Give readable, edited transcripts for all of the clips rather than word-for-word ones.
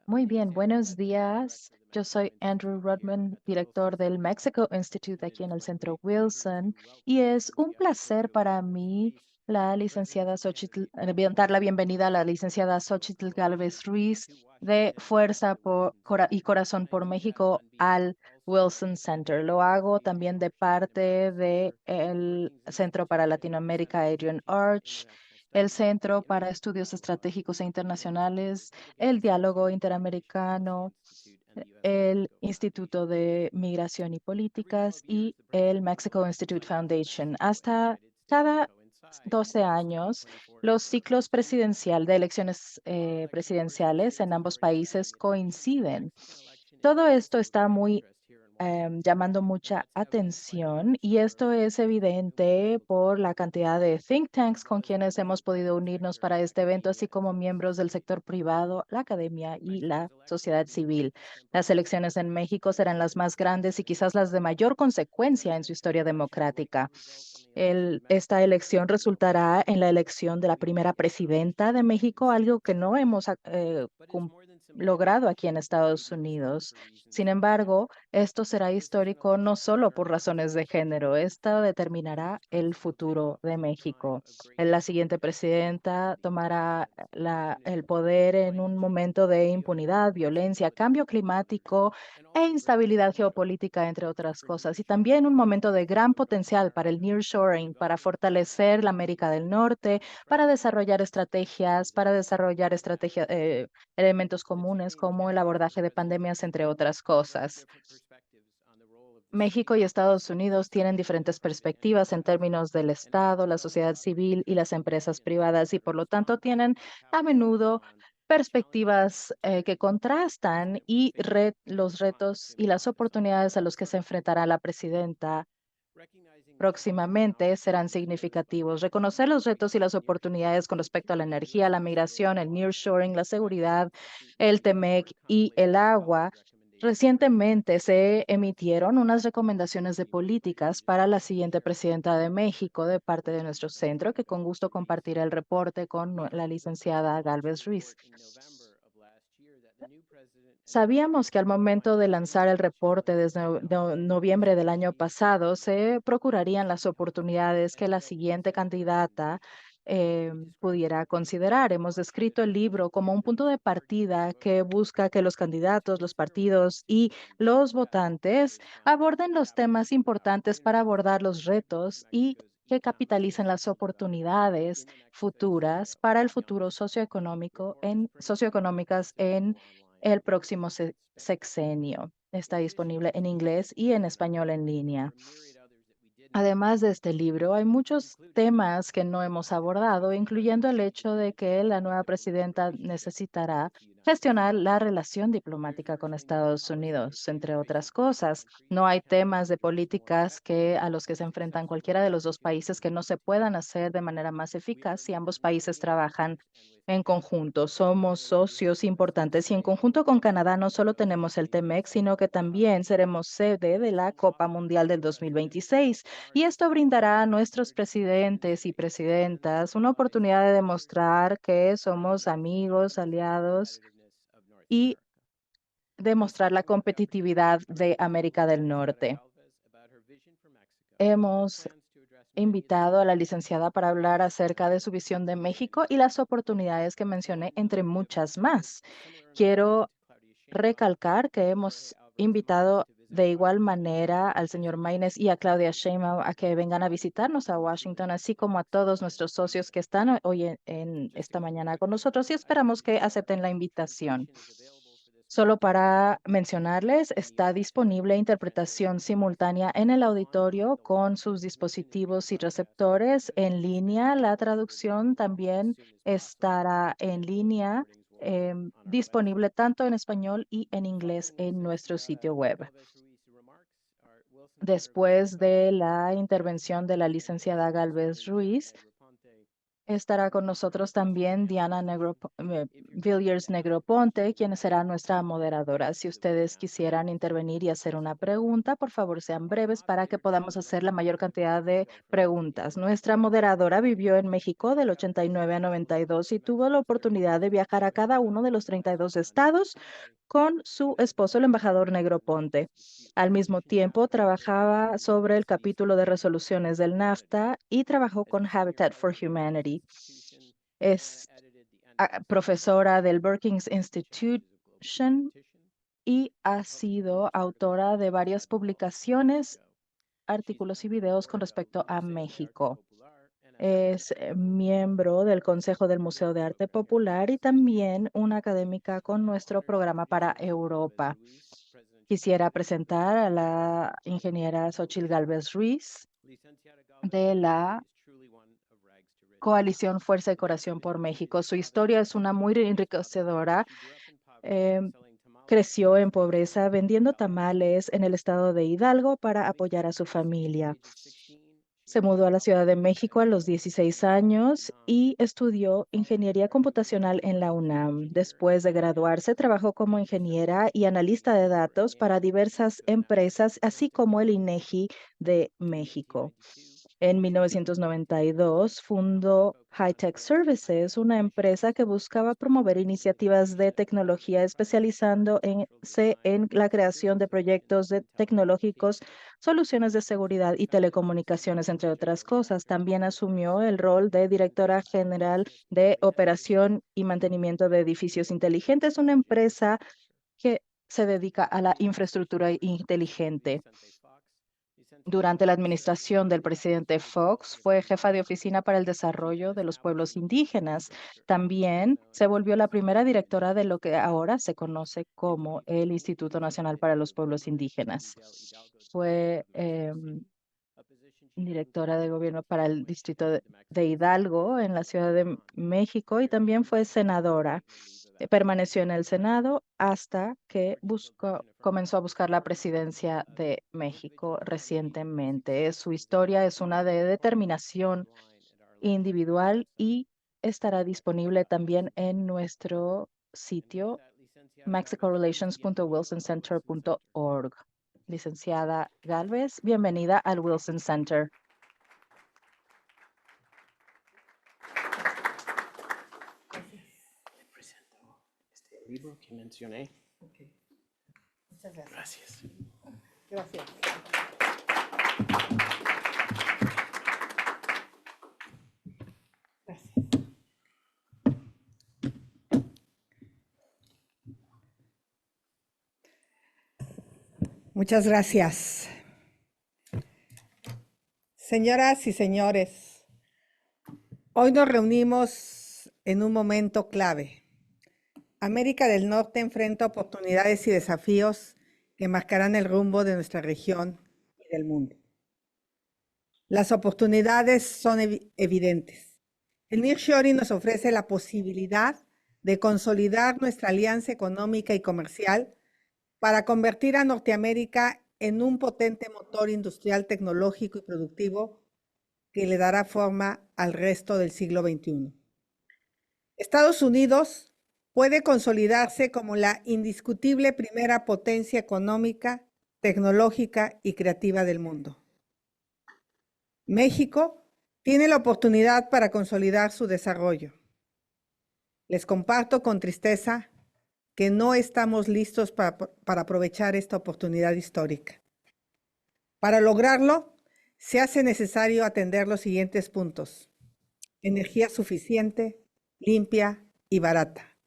Muy bien, buenos días. Yo soy Andrew Rodman, director del Mexico Institute aquí en el Centro Wilson, y es un placer para mí dar la bienvenida a la licenciada Xochitl Gálvez Ruiz de y Corazón por México al Wilson Center. Lo hago también de parte del Centro para Latinoamérica Adrian Arch, el Centro para Estudios Estratégicos e Internacionales, el Diálogo Interamericano, el Instituto de Migración y Políticas y el Mexico Institute Foundation. Hasta cada 12 años, los ciclos de elecciones presidenciales en ambos países coinciden. Todo esto está muy llamando mucha atención y esto es evidente por la cantidad de think tanks con quienes hemos podido unirnos para este evento, así como miembros del sector privado, la academia y la sociedad civil. Las elecciones en México serán las más grandes y quizás las de mayor consecuencia en su historia democrática. Esta elección resultará en la elección de la primera presidenta de México, algo que no hemos logrado aquí en Estados Unidos. Sin embargo, esto será histórico no solo por razones de género, esto determinará el futuro de México. La siguiente presidenta tomará el poder en un momento de impunidad, violencia, cambio climático e instabilidad geopolítica, entre otras cosas, y también un momento de gran potencial para el nearshoring, para fortalecer la América del Norte, para desarrollar estrategias, elementos comunes como el abordaje de pandemias, entre otras cosas. México y Estados Unidos tienen diferentes perspectivas en términos del Estado, la sociedad civil y las empresas privadas y por lo tanto tienen a menudo perspectivas que contrastan y los retos y las oportunidades a los que se enfrentará la presidenta próximamente serán significativos. Reconocer los retos y las oportunidades con respecto a la energía, la migración, el nearshoring, la seguridad, el TEMEC y el agua. Recientemente se emitieron unas recomendaciones de políticas para la siguiente presidenta de México de parte de nuestro centro, que con gusto compartiré el reporte con la licenciada Galvez Ruiz. Sabíamos que al momento de lanzar el reporte desde noviembre del año pasado, se procurarían las oportunidades que la siguiente candidata eh, pudiera considerar. Hemos descrito el libro como un punto de partida que busca que los candidatos, los partidos y los votantes aborden los temas importantes para abordar los retos y que capitalicen las oportunidades futuras para el futuro socioeconómicas en el próximo sexenio. Está disponible en inglés y en español en línea. Además de este libro, hay muchos temas que no hemos abordado, incluyendo el hecho de que la nueva presidenta necesitará gestionar la relación diplomática con Estados Unidos, entre otras cosas. No hay temas de políticas a los que se enfrentan cualquiera de los dos países que no se puedan hacer de manera más eficaz si ambos países trabajan en conjunto. Somos socios importantes y en conjunto con Canadá no solo tenemos el TEMEC, sino que también seremos sede de la Copa Mundial del 2026. Y esto brindará a nuestros presidentes y presidentas una oportunidad de demostrar que somos amigos, aliados y demostrar la competitividad de América del Norte. Hemos invitado a la licenciada para hablar acerca de su visión de México y las oportunidades que mencioné, entre muchas más. Quiero recalcar que hemos invitado de igual manera al señor Maynes y a Claudia Sheinbaum a que vengan a visitarnos a Washington, así como a todos nuestros socios que están hoy en esta mañana con nosotros y esperamos que acepten la invitación. Solo para mencionarles, está disponible interpretación simultánea en el auditorio con sus dispositivos y receptores en línea. La traducción también estará en línea, disponible tanto en español y en inglés en nuestro sitio web. Después de la intervención de la licenciada Galvez Ruiz, Estará con nosotros también Diana Villiers Negroponte, quien será nuestra moderadora. Si ustedes quisieran intervenir y hacer una pregunta, por favor sean breves para que podamos hacer la mayor cantidad de preguntas. Nuestra moderadora vivió en México del 89 a 92 y tuvo la oportunidad de viajar a cada uno de los 32 estados con su esposo, el embajador Negroponte. Al mismo tiempo, trabajaba sobre el capítulo de resoluciones del NAFTA y trabajó con Habitat for Humanity. Es profesora del Brookings Institution y ha sido autora de varias publicaciones, artículos y videos con respecto a México. Es miembro del Consejo del Museo de Arte Popular y también una académica con nuestro programa para Europa. Quisiera presentar a la ingeniera Xochitl Gálvez Ruiz de la Coalición Fuerza y Corazón por México. Su historia es una muy enriquecedora. Em, Creció en pobreza vendiendo tamales en el estado de Hidalgo para apoyar a su familia. Se mudó a la Ciudad de México a los 16 años y estudió ingeniería computacional en la UNAM. Después de graduarse, trabajó como ingeniera y analista de datos para diversas empresas, así como el INEGI de México. En 1992 fundó High Tech Services, una empresa que buscaba promover iniciativas de tecnología especializándose en la creación de proyectos tecnológicos, soluciones de seguridad y telecomunicaciones, entre otras cosas. También asumió el rol de directora general de operación y mantenimiento de edificios inteligentes, una empresa que se dedica a la infraestructura inteligente. Durante la administración del presidente Fox, fue jefa de oficina para el desarrollo de los pueblos indígenas. También se volvió la primera directora de lo que ahora se conoce como el Instituto Nacional para los Pueblos Indígenas. Fue directora de gobierno para el distrito de Hidalgo en la Ciudad de México y también fue senadora. Permaneció en el Senado hasta que comenzó a buscar la presidencia de México recientemente. Su historia es una de determinación individual y estará disponible también en nuestro sitio mexicorelations.wilsoncenter.org. Licenciada Galvez, bienvenida al Wilson Center. Este libro que mencioné. Okay. Muchas gracias. Gracias. Gracias. Gracias. Muchas gracias. Señoras y señores, hoy nos reunimos en un momento clave. América del Norte enfrenta oportunidades y desafíos que marcarán el rumbo de nuestra región y del mundo. Las oportunidades son evidentes. El nearshoring nos ofrece la posibilidad de consolidar nuestra alianza económica y comercial para convertir a Norteamérica en un potente motor industrial, tecnológico y productivo que le dará forma al resto del siglo XXI. Estados Unidos puede consolidarse como la indiscutible primera potencia económica, tecnológica y creativa del mundo. México tiene la oportunidad para consolidar su desarrollo. Les comparto con tristeza que no estamos listos para aprovechar esta oportunidad histórica. Para lograrlo, se hace necesario atender los siguientes puntos: energía suficiente, limpia y barata;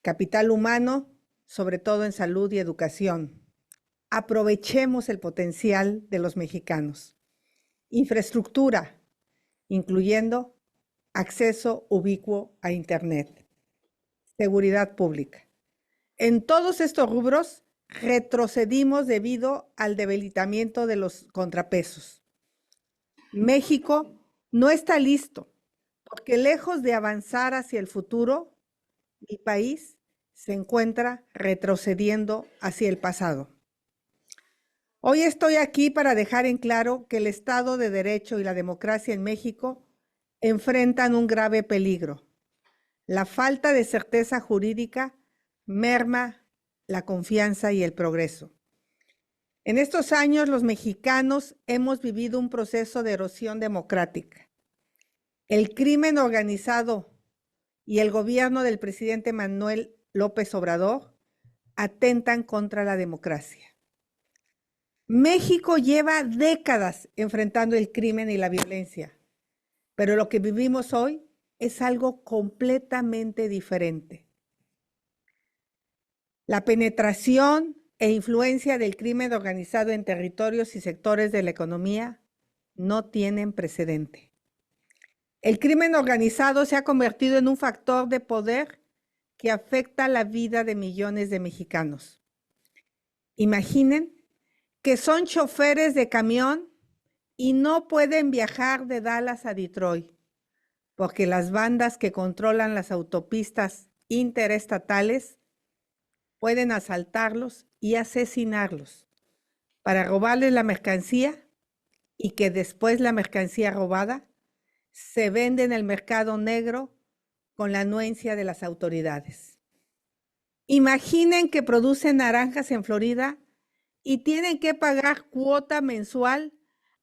capital humano, sobre todo en salud y educación. Aprovechemos el potencial de los mexicanos. Infraestructura, incluyendo acceso ubicuo a Internet. Seguridad pública. En todos estos rubros retrocedimos debido al debilitamiento de los contrapesos. México no está listo porque, lejos de avanzar hacia el futuro, mi país se encuentra retrocediendo hacia el pasado. Hoy estoy aquí para dejar en claro que el Estado de Derecho y la democracia en México enfrentan un grave peligro. La falta de certeza jurídica merma la confianza y el progreso. En estos años, los mexicanos hemos vivido un proceso de erosión democrática. El crimen organizado y el gobierno del presidente Manuel López Obrador atentan contra la democracia. México lleva décadas enfrentando el crimen y la violencia, pero lo que vivimos hoy es algo completamente diferente. La penetración e influencia del crimen organizado en territorios y sectores de la economía no tienen precedente. El crimen organizado se ha convertido en un factor de poder que afecta la vida de millones de mexicanos. Imaginen que son choferes de camión y no pueden viajar de Dallas a Detroit, porque las bandas que controlan las autopistas interestatales pueden asaltarlos y asesinarlos para robarles la mercancía y que después la mercancía robada se vende en el mercado negro con la anuencia de las autoridades. Imaginen que producen naranjas en Florida y tienen que pagar cuota mensual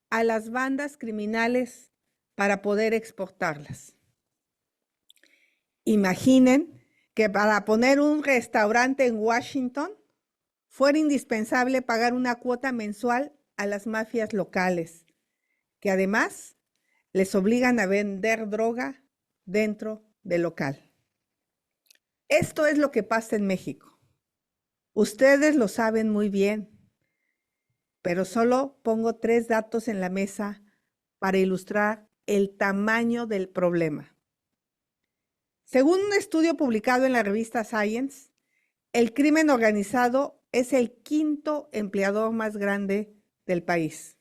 a las bandas criminales para poder exportarlas. Imaginen que para poner un restaurante en Washington fuera indispensable pagar una cuota mensual a las mafias locales, que además les obligan a vender droga dentro del local. Esto es lo que pasa en México. Ustedes lo saben muy bien, pero solo pongo 3 datos en la mesa para ilustrar el tamaño del problema. Según un estudio publicado en la revista Science, el crimen organizado es el 5º empleador más grande del país.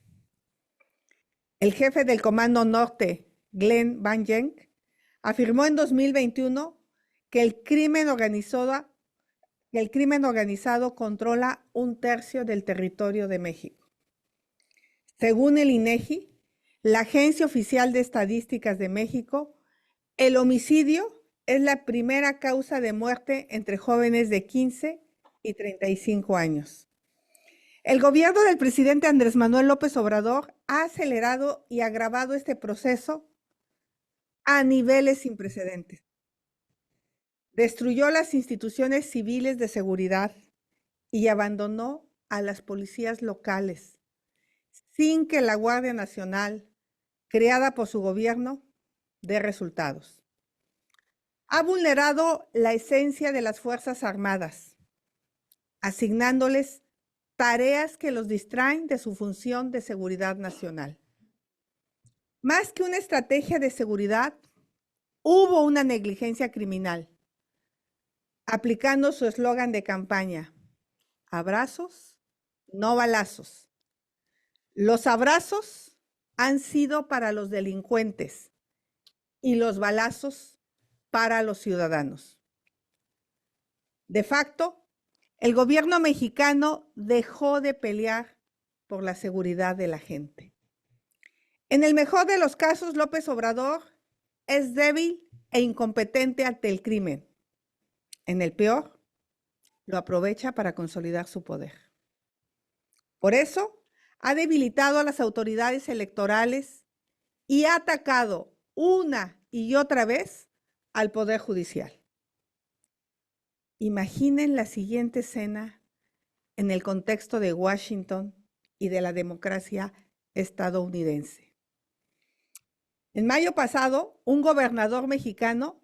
El jefe del Comando Norte, Glenn Van Genk, afirmó en 2021 que el crimen organizado controla 1/3 del territorio de México. Según el INEGI, la Agencia Oficial de Estadísticas de México, el homicidio es la primera causa de muerte entre jóvenes de 15 y 35 años. El gobierno del presidente Andrés Manuel López Obrador ha acelerado y agravado este proceso a niveles sin precedentes. Destruyó las instituciones civiles de seguridad y abandonó a las policías locales, sin que la Guardia Nacional, creada por su gobierno, dé resultados. Ha vulnerado la esencia de las Fuerzas Armadas, asignándoles tareas que los distraen de su función de seguridad nacional. Más que una estrategia de seguridad, hubo una negligencia criminal, aplicando su eslogan de campaña: abrazos, no balazos. Los abrazos han sido para los delincuentes y los balazos para los ciudadanos. De facto, el gobierno mexicano dejó de pelear por la seguridad de la gente. En el mejor de los casos, López Obrador es débil e incompetente ante el crimen. En el peor, lo aprovecha para consolidar su poder. Por eso, ha debilitado a las autoridades electorales y ha atacado una y otra vez al Poder Judicial. Imaginen la siguiente escena en el contexto de Washington y de la democracia estadounidense. En mayo pasado, un gobernador mexicano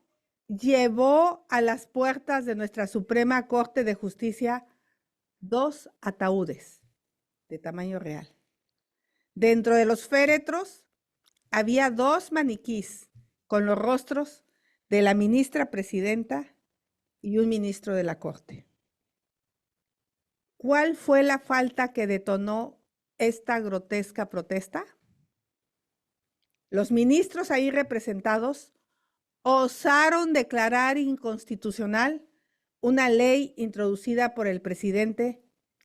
llevó a las puertas de nuestra Suprema Corte de Justicia 2 ataúdes de tamaño real. Dentro de los féretros había 2 maniquís con los rostros de la ministra presidenta y un ministro de la Corte. ¿Cuál fue la falta que detonó esta grotesca protesta? Los ministros ahí representados osaron declarar inconstitucional una ley introducida por el presidente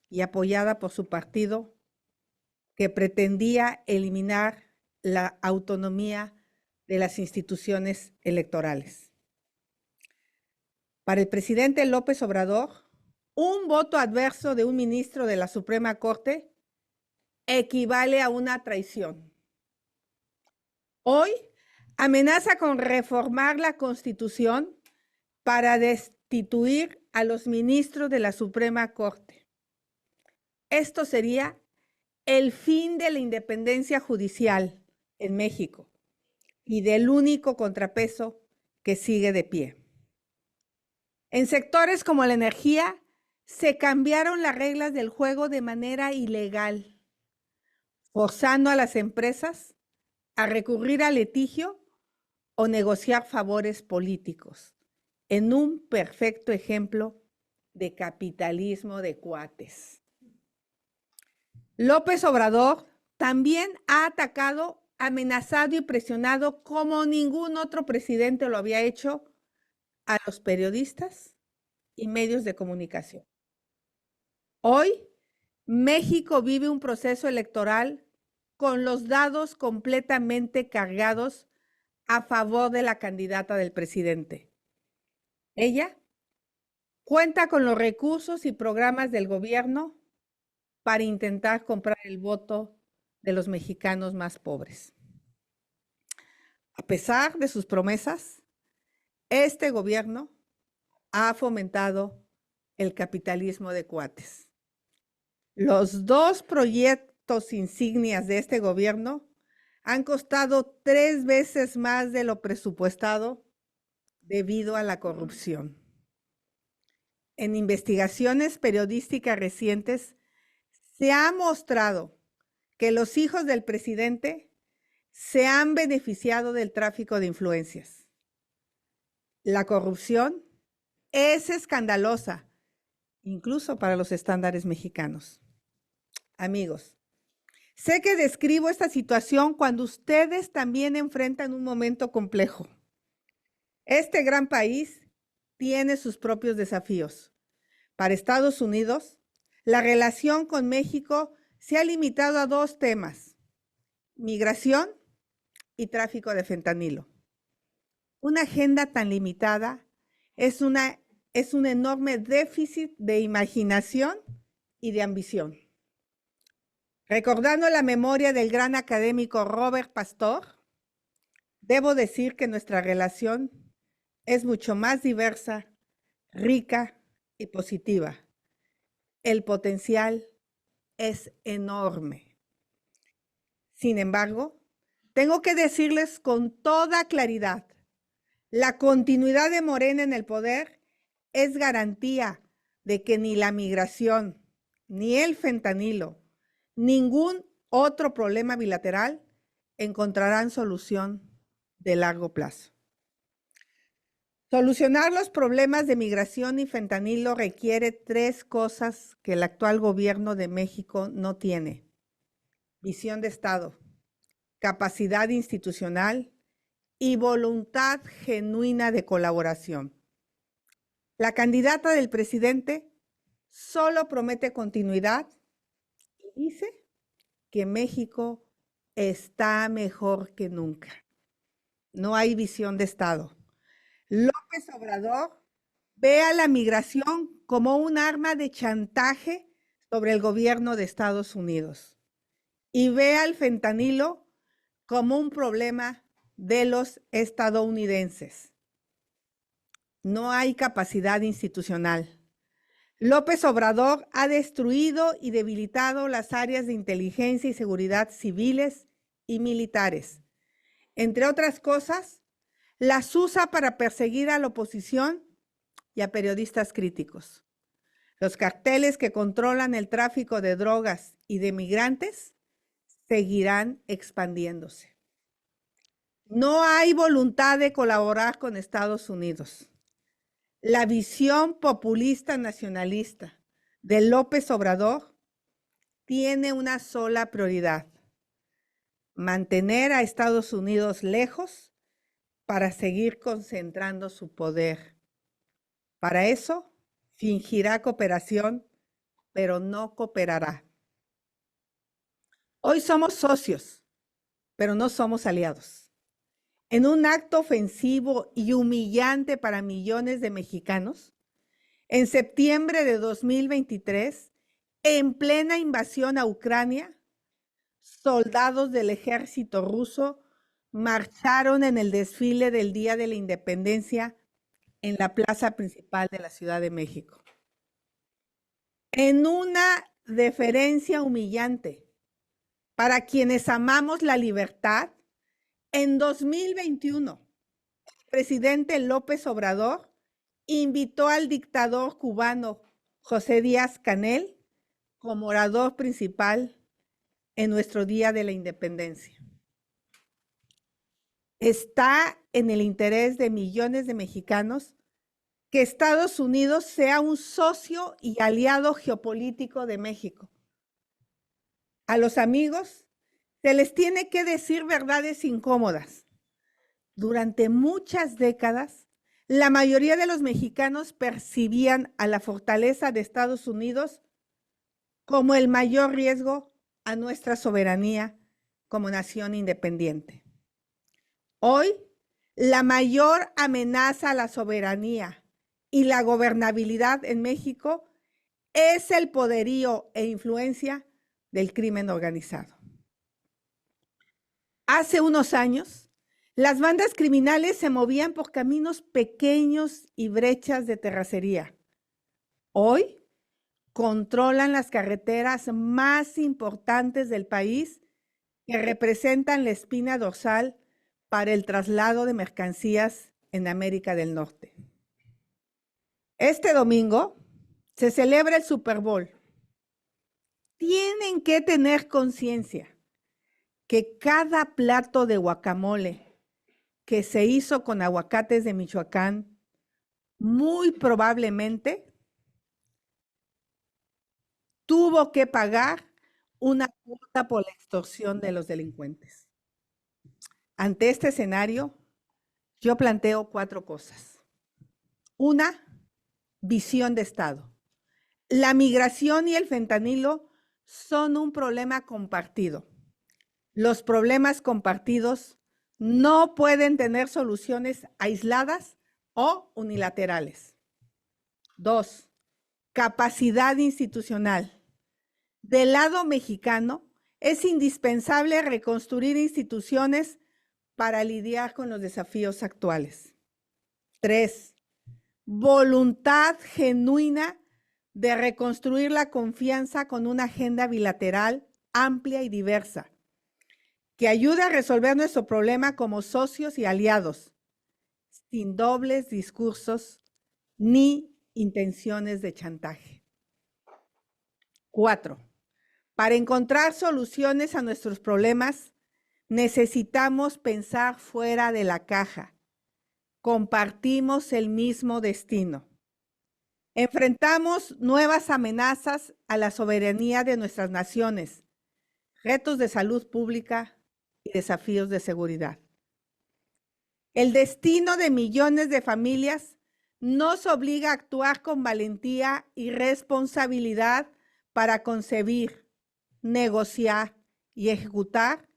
y apoyada por su partido que pretendía eliminar la autonomía de las instituciones electorales. Para el presidente López Obrador, un voto adverso de un ministro de la Suprema Corte equivale a una traición. Hoy amenaza con reformar la Constitución para destituir a los ministros de la Suprema Corte. Esto sería el fin de la independencia judicial en México y del único contrapeso que sigue de pie. En sectores como la energía, se cambiaron las reglas del juego de manera ilegal, forzando a las empresas a recurrir al litigio o negociar favores políticos, en un perfecto ejemplo de capitalismo de cuates. López Obrador también ha atacado, amenazado y presionado como ningún otro presidente lo había hecho a los periodistas y medios de comunicación. Hoy, México vive un proceso electoral con los dados completamente cargados a favor de la candidata del presidente. Ella cuenta con los recursos y programas del gobierno para intentar comprar el voto de los mexicanos más pobres. A pesar de sus promesas, este gobierno ha fomentado el capitalismo de cuates. Los dos proyectos insignias de este gobierno han costado 3 veces más de lo presupuestado debido a la corrupción. En investigaciones periodísticas recientes se ha mostrado que los hijos del presidente se han beneficiado del tráfico de influencias. La corrupción es escandalosa, incluso para los estándares mexicanos. Amigos, sé que describo esta situación cuando ustedes también enfrentan un momento complejo. Este gran país tiene sus propios desafíos. Para Estados Unidos, la relación con México se ha limitado a 2 temas: migración y tráfico de fentanilo. Una agenda tan limitada es un enorme déficit de imaginación y de ambición. Recordando la memoria del gran académico Robert Pastor, debo decir que nuestra relación es mucho más diversa, rica y positiva. El potencial es enorme. Sin embargo, tengo que decirles con toda claridad, la continuidad de Morena en el poder es garantía de que ni la migración, ni el fentanilo, ningún otro problema bilateral encontrarán solución de largo plazo. Solucionar los problemas de migración y fentanilo requiere 3 cosas que el actual gobierno de México no tiene: visión de Estado, capacidad institucional y voluntad genuina de colaboración. La candidata del presidente solo promete continuidad y dice que México está mejor que nunca. No hay visión de Estado. López Obrador ve a la migración como un arma de chantaje sobre el gobierno de Estados Unidos y ve al fentanilo como un problema de los estadounidenses. No hay capacidad institucional. López Obrador ha destruido y debilitado las áreas de inteligencia y seguridad civiles y militares. Entre otras cosas, las usa para perseguir a la oposición y a periodistas críticos. Los carteles que controlan el tráfico de drogas y de migrantes seguirán expandiéndose. No hay voluntad de colaborar con Estados Unidos. La visión populista nacionalista de López Obrador tiene una sola prioridad: mantener a Estados Unidos lejos para seguir concentrando su poder. Para eso, fingirá cooperación, pero no cooperará. Hoy somos socios, pero no somos aliados. en un acto ofensivo y humillante para millones de mexicanos, en septiembre de 2023, en plena invasión a Ucrania, soldados del ejército ruso marcharon en el desfile del Día de la Independencia en la plaza principal de la Ciudad de México. En una deferencia humillante para quienes amamos la libertad, en 2021, el presidente López Obrador invitó al dictador cubano José Díaz-Canel como orador principal en nuestro Día de la Independencia. Está en el interés de millones de mexicanos que Estados Unidos sea un socio y aliado geopolítico de México. A los amigos se les tiene que decir verdades incómodas. Durante muchas décadas, la mayoría de los mexicanos percibían a la fortaleza de Estados Unidos como el mayor riesgo a nuestra soberanía como nación independiente. Hoy, la mayor amenaza a la soberanía y la gobernabilidad en México es el poderío e influencia del crimen organizado. Hace unos años, las bandas criminales se movían por caminos pequeños y brechas de terracería. Hoy, controlan las carreteras más importantes del país que representan la espina dorsal para el traslado de mercancías en América del Norte. Este domingo se celebra el Super Bowl. Tienen que tener conciencia que cada plato de guacamole que se hizo con aguacates de Michoacán, muy probablemente tuvo que pagar una cuota por la extorsión de los delincuentes. Ante este escenario, yo planteo 4 cosas. Una, visión de Estado. La migración y el fentanilo son un problema compartido. Los problemas compartidos no pueden tener soluciones aisladas o unilaterales. 2, capacidad institucional. Del lado mexicano, es indispensable reconstruir instituciones para lidiar con los desafíos actuales. 3, voluntad genuina de reconstruir la confianza con una agenda bilateral amplia y diversa, que ayude a resolver nuestro problema como socios y aliados, sin dobles discursos ni intenciones de chantaje. 4, para encontrar soluciones a nuestros problemas, necesitamos pensar fuera de la caja. Compartimos el mismo destino. Enfrentamos nuevas amenazas a la soberanía de nuestras naciones, retos de salud pública y desafíos de seguridad. El destino de millones de familias nos obliga a actuar con valentía y responsabilidad para concebir, negociar y ejecutar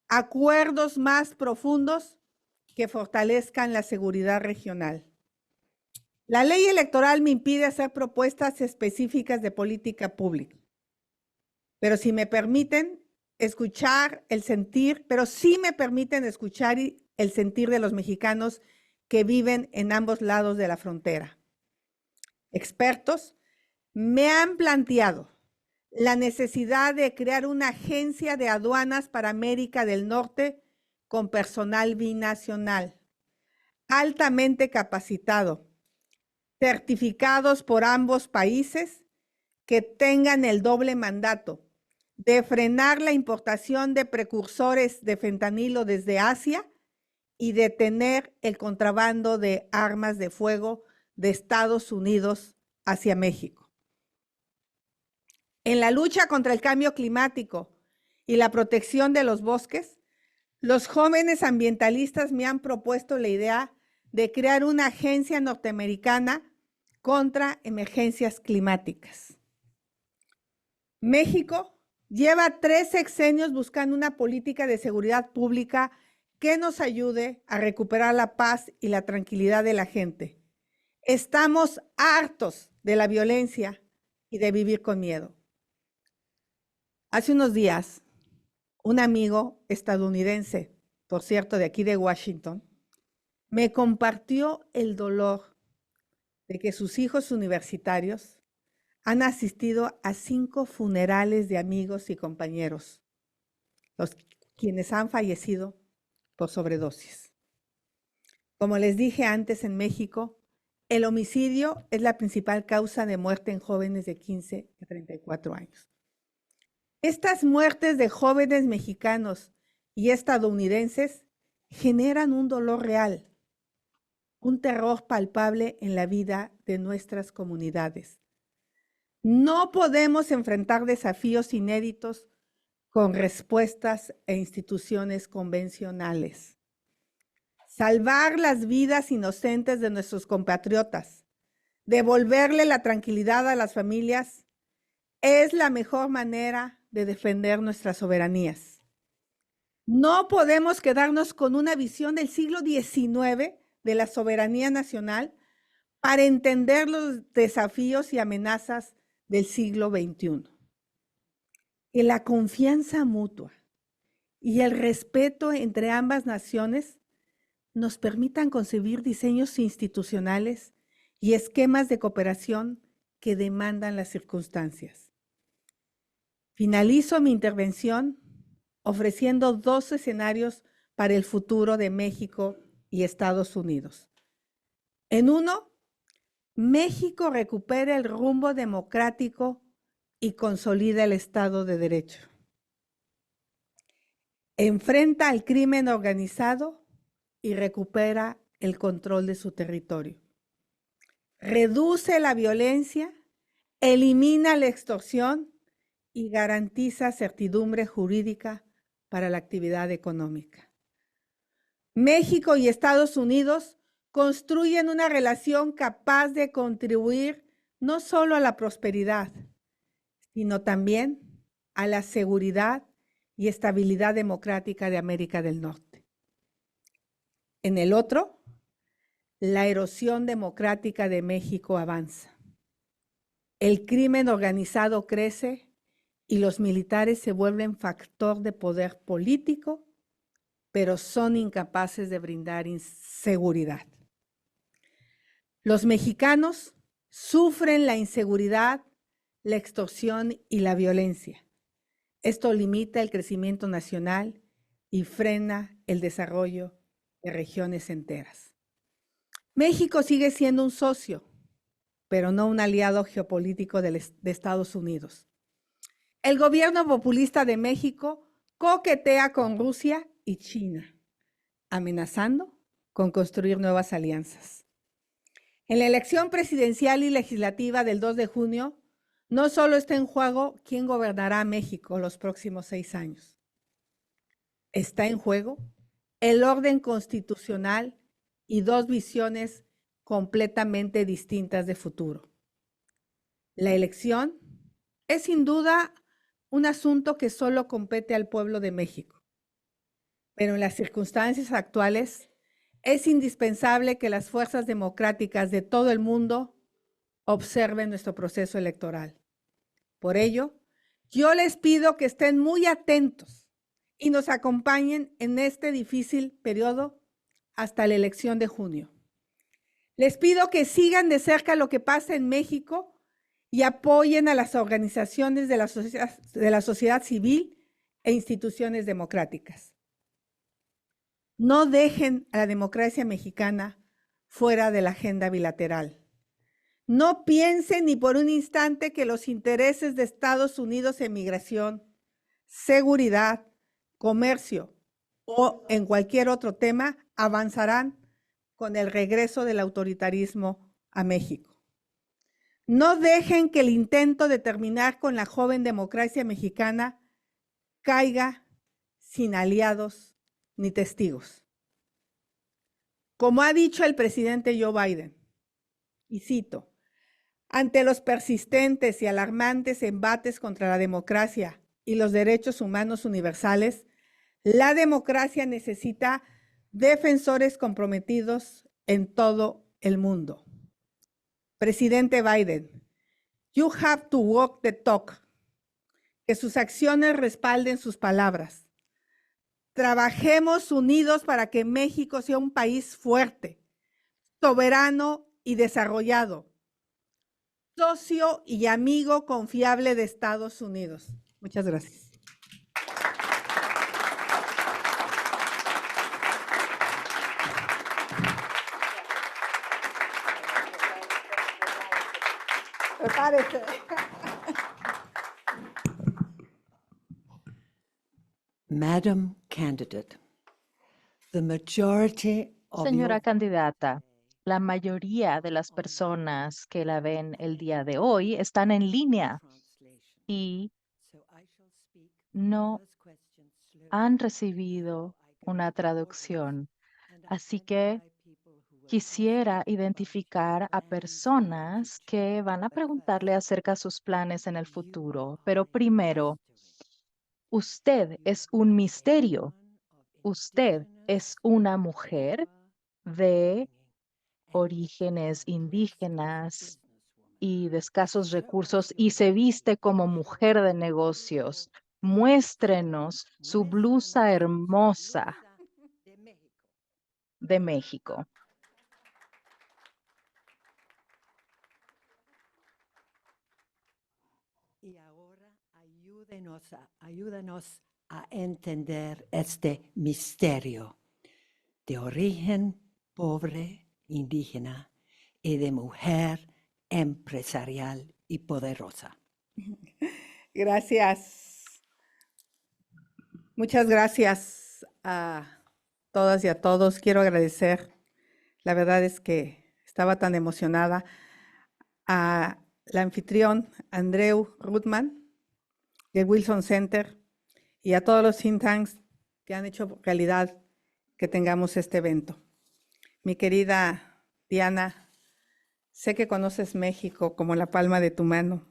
acuerdos más profundos que fortalezcan la seguridad regional. La ley electoral me impide hacer propuestas específicas de política pública, pero si me permiten escuchar el sentir, el sentir de los mexicanos que viven en ambos lados de la frontera. Expertos me han planteado la necesidad de crear una agencia de aduanas para América del Norte con personal binacional, altamente capacitado, certificados por ambos países, que tengan el doble mandato de frenar la importación de precursores de fentanilo desde Asia y detener el contrabando de armas de fuego de Estados Unidos hacia México. En la lucha contra el cambio climático y la protección de los bosques, los jóvenes ambientalistas me han propuesto la idea de crear una agencia norteamericana contra emergencias climáticas. México lleva 3 sexenios buscando una política de seguridad pública que nos ayude a recuperar la paz y la tranquilidad de la gente. Estamos hartos de la violencia y de vivir con miedo. Hace unos días, un amigo estadounidense, por cierto, de aquí de Washington, me compartió el dolor de que sus hijos universitarios han asistido a 5 funerales de amigos y compañeros, quienes han fallecido por sobredosis. Como les dije antes, en México, el homicidio es la principal causa de muerte en jóvenes de 15 a 34 años. Estas muertes de jóvenes mexicanos y estadounidenses generan un dolor real, un terror palpable en la vida de nuestras comunidades. No podemos enfrentar desafíos inéditos con respuestas e instituciones convencionales. Salvar las vidas inocentes de nuestros compatriotas, devolverle la tranquilidad a las familias, es la mejor manera de defender nuestras soberanías. No podemos quedarnos con una visión del siglo XIX de la soberanía nacional para entender los desafíos y amenazas del siglo XXI. Que la confianza mutua y el respeto entre ambas naciones nos permitan concebir diseños institucionales y esquemas de cooperación que demandan las circunstancias. Finalizo mi intervención ofreciendo 2 escenarios para el futuro de México y Estados Unidos. En uno, México recupera el rumbo democrático y consolida el Estado de Derecho. Enfrenta al crimen organizado y recupera el control de su territorio. Reduce la violencia, elimina la extorsión y garantiza certidumbre jurídica para la actividad económica. México y Estados Unidos construyen una relación capaz de contribuir no solo a la prosperidad, sino también a la seguridad y estabilidad democrática de América del Norte. En el otro, la erosión democrática de México avanza. El crimen organizado crece y los militares se vuelven factor de poder político, pero son incapaces de brindar seguridad. Los mexicanos sufren la inseguridad, la extorsión y la violencia. Esto limita el crecimiento nacional y frena el desarrollo de regiones enteras. México sigue siendo un socio, pero no un aliado geopolítico de Estados Unidos. El gobierno populista de México coquetea con Rusia y China, amenazando con construir nuevas alianzas. En la elección presidencial y legislativa del 2 de junio, no solo está en juego quién gobernará México los próximos 6 años. Está en juego el orden constitucional y 2 visiones completamente distintas de futuro. La elección es sin duda un asunto que solo compete al pueblo de México. Pero en las circunstancias actuales es indispensable que las fuerzas democráticas de todo el mundo observen nuestro proceso electoral. Por ello, yo les pido que estén muy atentos y nos acompañen en este difícil periodo hasta la elección de junio. Les pido que sigan de cerca lo que pasa en México y apoyen a las organizaciones de la sociedad civil e instituciones democráticas. No dejen a la democracia mexicana fuera de la agenda bilateral. No piensen ni por un instante que los intereses de Estados Unidos en migración, seguridad, comercio o en cualquier otro tema avanzarán con el regreso del autoritarismo a México. No dejen que el intento de terminar con la joven democracia mexicana caiga sin aliados ni testigos. Como ha dicho el presidente Joe Biden, y cito, ante los persistentes y alarmantes embates contra la democracia y los derechos humanos universales, La democracia necesita defensores comprometidos en todo el mundo. Presidente Biden, you have to walk the talk. Que sus acciones respalden sus palabras. Trabajemos unidos para que México sea un país fuerte, soberano y desarrollado, socio y amigo confiable de Estados Unidos. Muchas gracias. Prepárese. Madam Candidate, the majority of Señora your candidata, la mayoría de las personas que la ven el día de hoy están en línea translation. y So I shall speak no the first question slowly han recibido so I can una take traducción. photos and Así que identify people who will quisiera ask you about identificar your a plans for the personas future. que van a But first, preguntarle acerca de sus planes en el you futuro. are Pero a primero, mystery. usted You es are un a misterio. woman of Usted es indigenous una mujer de upbringing and orígenes you dress as a indígenas businesswoman. y de escasos Show us recursos your y se best viste look. como Show mujer de us your negocios. beautiful Muéstrenos su blusa Muéstranos su hermosa blusa de México. de México. Y ahora ayúdanos a entender este misterio de origen pobre, indígena y de mujer empresarial y poderosa. Gracias. Muchas gracias a todas y a todos. Quiero agradecer. La verdad es que estaba tan emocionada a la anfitrión Andreu Rutman del Wilson Center y a todos los think tanks que han hecho realidad que tengamos este evento. Mi querida Diana, sé que conoces México como la palma de tu mano.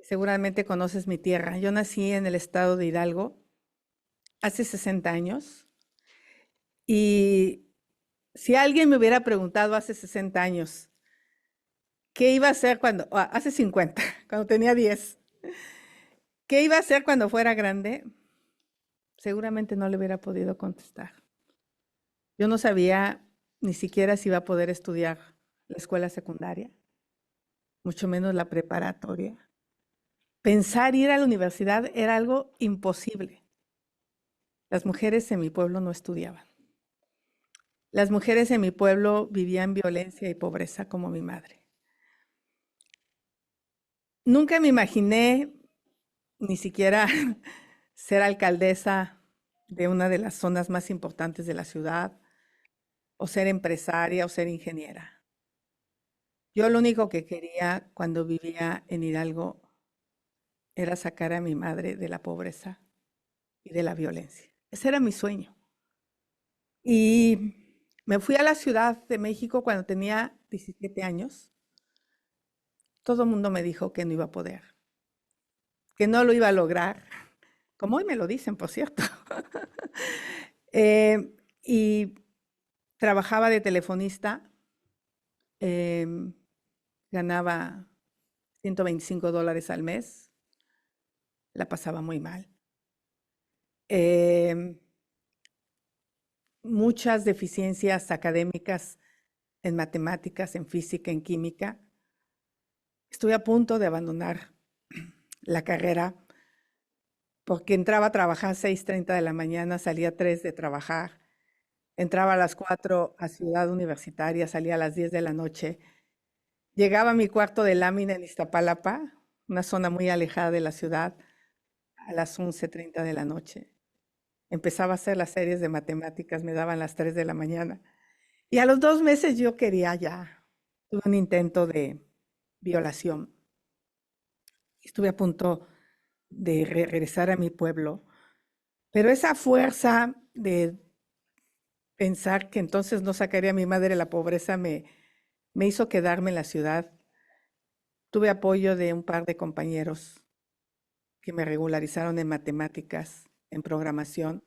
Seguramente conoces mi tierra. Yo nací en el estado de Hidalgo hace 60 años y si alguien me hubiera preguntado hace 60 años qué iba a hacer hace 50, cuando tenía 10, qué iba a hacer cuando fuera grande, seguramente no le hubiera podido contestar. Yo no sabía ni siquiera si iba a poder estudiar la escuela secundaria, mucho menos la preparatoria. Pensar ir a la universidad era algo imposible. Las mujeres en mi pueblo no estudiaban. Las mujeres en mi pueblo vivían violencia y pobreza como mi madre. Nunca me imaginé ni siquiera ser alcaldesa de una de las zonas más importantes de la ciudad, o ser empresaria o ser ingeniera. Yo lo único que quería cuando vivía en Hidalgo era sacar a mi madre de la pobreza y de la violencia. Ese era mi sueño. Y me fui a la Ciudad de México cuando tenía 17 años. Todo el mundo me dijo que no iba a poder, que no lo iba a lograr, como hoy me lo dicen, por cierto. Y trabajaba de telefonista, ganaba $125 al mes, la pasaba muy mal. Muchas deficiencias académicas en matemáticas, en física, en química. Estuve a punto de abandonar la carrera porque entraba a trabajar a 6:30 de la mañana, salía a 3 de trabajar, entraba a las 4 a Ciudad Universitaria, salía a las 10 de la noche, llegaba a mi cuarto de lámina en Iztapalapa, una zona muy alejada de la ciudad, a las 11:30 de la noche. Empezaba a hacer las series de matemáticas, me daban las 3 de la mañana. Y a los 2 meses yo quería ya, tuve un intento de violación. Estuve a punto de regresar a mi pueblo, pero esa fuerza de pensar que entonces no sacaría a mi madre de la pobreza me hizo quedarme en la ciudad. Tuve apoyo de un par de compañeros que me regularizaron en matemáticas, en programación,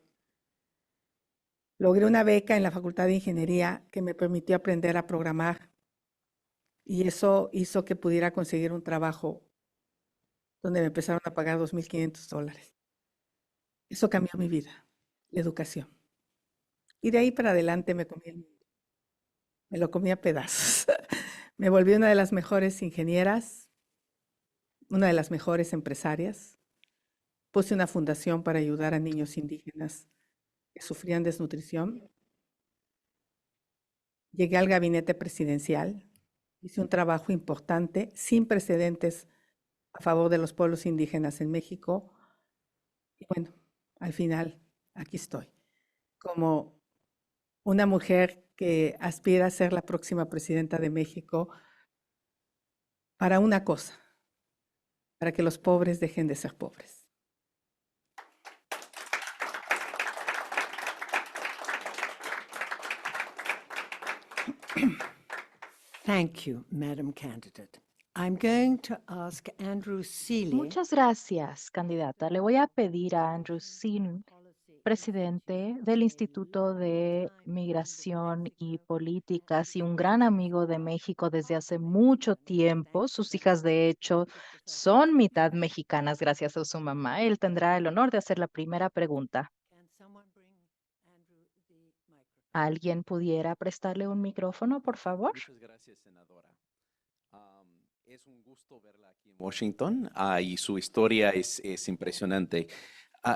Logré una beca en la Facultad de Ingeniería que me permitió aprender a programar y eso hizo que pudiera conseguir un trabajo donde me empezaron a pagar $2,500. Eso cambió mi vida, la educación. Y de ahí para adelante me comí el mundo. Me lo comí a pedazos. Me volví una de las mejores ingenieras, una de las mejores empresarias. Puse una fundación para ayudar a niños indígenas que sufrían desnutrición. Llegué al gabinete presidencial. Hice un trabajo importante, sin precedentes, a favor de los pueblos indígenas en México. Y bueno, al final, aquí estoy, como una mujer que aspira a ser la próxima presidenta de México para una cosa, para que los pobres dejen de ser pobres. Thank you, Madam Candidate. I'm going to ask Andrew Seeley. Muchas gracias, candidata. Le voy a pedir a Andrew Seeley, presidente del Instituto de Migración y Políticas y un gran amigo de México desde hace mucho tiempo. Sus hijas, de hecho, son mitad mexicanas gracias a su mamá. Él tendrá el honor de hacer la primera pregunta. Can someone bring Andrew the microphone? ¿Alguien pudiera prestarle un micrófono, por favor? Muchas gracias, senadora. Es un gusto verla aquí en Washington y su historia es impresionante.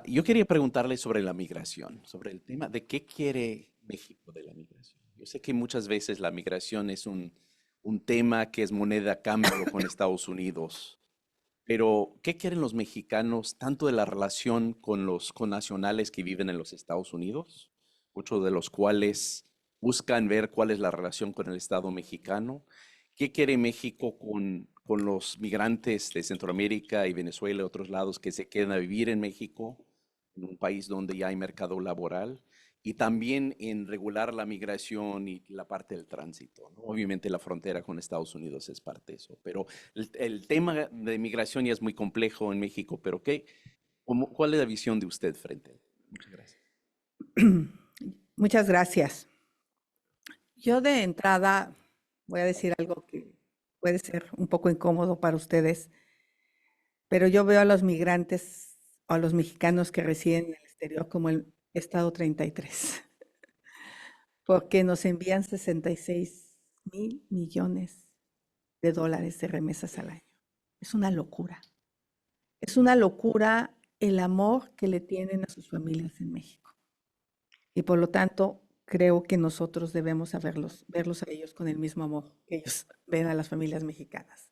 Yo quería preguntarle sobre la migración, sobre el tema de qué quiere México de la migración. Yo sé que muchas veces la migración es un tema que es moneda a cambio con Estados Unidos, pero ¿qué quieren los mexicanos tanto de la relación con los connacionales que viven en los Estados Unidos, muchos de los cuales buscan ver cuál es la relación con el Estado mexicano? ¿Qué quiere México con los migrantes de Centroamérica y Venezuela y otros lados que se quedan a vivir en México, en un país donde ya hay mercado laboral? Y también en regular la migración y la parte del tránsito, ¿no? Obviamente la frontera con Estados Unidos es parte de eso, pero el tema de migración ya es muy complejo en México, pero ¿cuál es la visión de usted frente a él? Muchas gracias. Muchas gracias. Yo de entrada voy a decir algo que puede ser un poco incómodo para ustedes, pero yo veo a los migrantes o a los mexicanos que residen en el exterior como el Estado 33, porque nos envían 66,000 millones de dólares de remesas al año. Es una locura. Es una locura el amor que le tienen a sus familias en México. Y por lo tanto, creo que nosotros debemos verlos a ellos con el mismo amor que ellos ven a las familias mexicanas.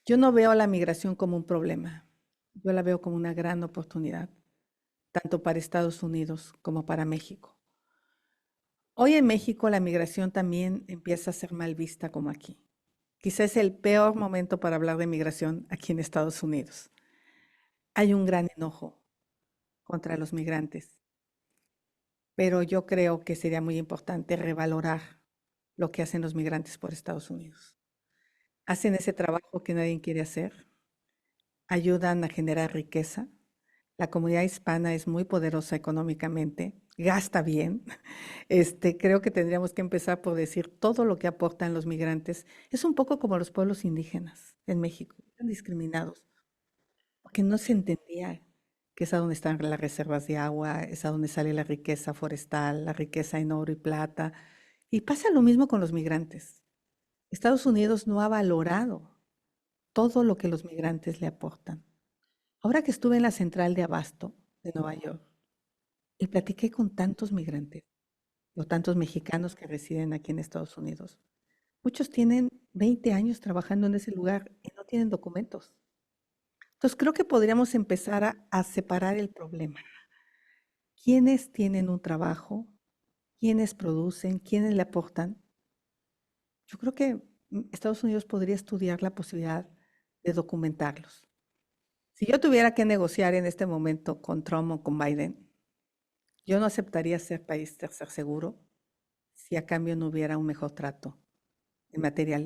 Yo no veo a la migración como un problema. Yo la veo como una gran oportunidad, tanto para Estados Unidos como para México. Hoy en México la migración también empieza a ser mal vista como aquí. Quizás es el peor momento para hablar de migración aquí en Estados Unidos. Hay un gran enojo contra los migrantes, pero yo creo que sería muy importante revalorar lo que hacen los migrantes por Estados Unidos. Hacen ese trabajo que nadie quiere hacer, ayudan a generar riqueza. La comunidad hispana es muy poderosa económicamente, gasta bien. Creo que tendríamos que empezar por decir todo lo que aportan los migrantes. Es un poco como los pueblos indígenas en México, están discriminados, porque no se entendía que es a donde están las reservas de agua, es a donde sale la riqueza forestal, la riqueza en oro y plata. Y pasa lo mismo con los migrantes. Estados Unidos no ha valorado todo lo que los migrantes le aportan. Ahora que estuve en la central de abasto de Nueva York y platiqué con tantos migrantes, o tantos mexicanos que residen aquí en Estados Unidos, muchos tienen 20 años trabajando en ese lugar y no tienen documentos. Entonces creo que podríamos empezar a separar el problema. ¿Quiénes tienen un trabajo? ¿Quiénes producen? ¿Quiénes le aportan? Yo creo que Estados Unidos podría estudiar la posibilidad de documentarlos. Si yo tuviera que negociar en este momento con Trump o con Biden, yo no aceptaría ser país tercer seguro si a cambio no hubiera un mejor trato en materia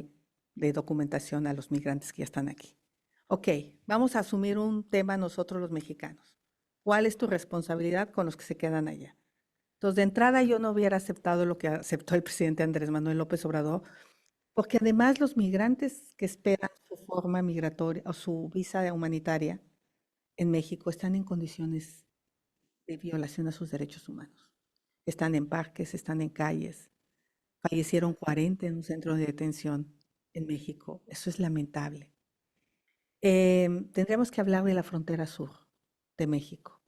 de documentación a los migrantes que ya están aquí. Ok, vamos a asumir un tema nosotros los mexicanos. ¿Cuál es tu responsabilidad con los que se quedan allá? Entonces, de entrada, yo no hubiera aceptado lo que aceptó el presidente Andrés Manuel López Obrador, porque además los migrantes que esperan su forma migratoria o su visa humanitaria en México están en condiciones de violación a sus derechos humanos. Están en parques, están en calles. Fallecieron 40 en un centro de detención en México. Eso es lamentable. Tendríamos que hablar de la frontera sur de México,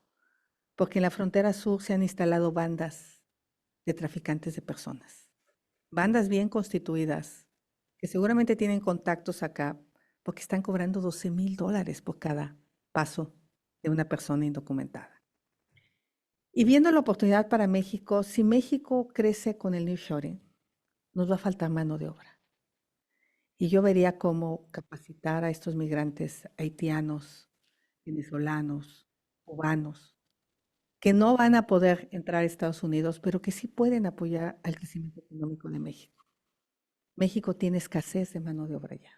porque en la frontera sur se han instalado bandas de traficantes de personas, bandas bien constituidas, que seguramente tienen contactos acá, porque están cobrando $12,000 por cada paso de una persona indocumentada. Y viendo la oportunidad para México, si México crece con el nearshoring, nos va a faltar mano de obra. Y yo vería cómo capacitar a estos migrantes haitianos, venezolanos, cubanos, que no van a poder entrar a Estados Unidos, pero que sí pueden apoyar al crecimiento económico de México. México tiene escasez de mano de obra ya.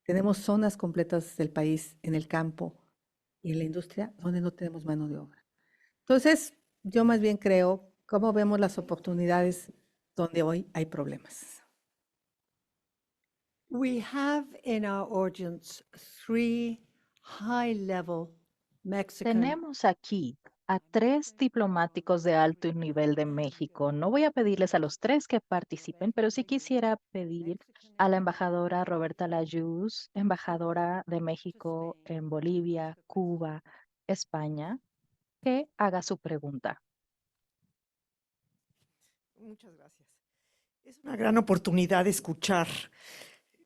Tenemos zonas completas del país en el campo y en la industria donde no tenemos mano de obra. Entonces, yo más bien creo cómo vemos las oportunidades donde hoy hay problemas. We have in our audience 3 high-level Mexican Tenemos aquí a 3 diplomáticos de alto nivel de México. No voy a pedirles a los 3 que participen, pero sí quisiera pedir a la embajadora Roberta Layuz, embajadora de México en Bolivia, Cuba, España, que haga su pregunta. Muchas gracias. Es una gran oportunidad escuchar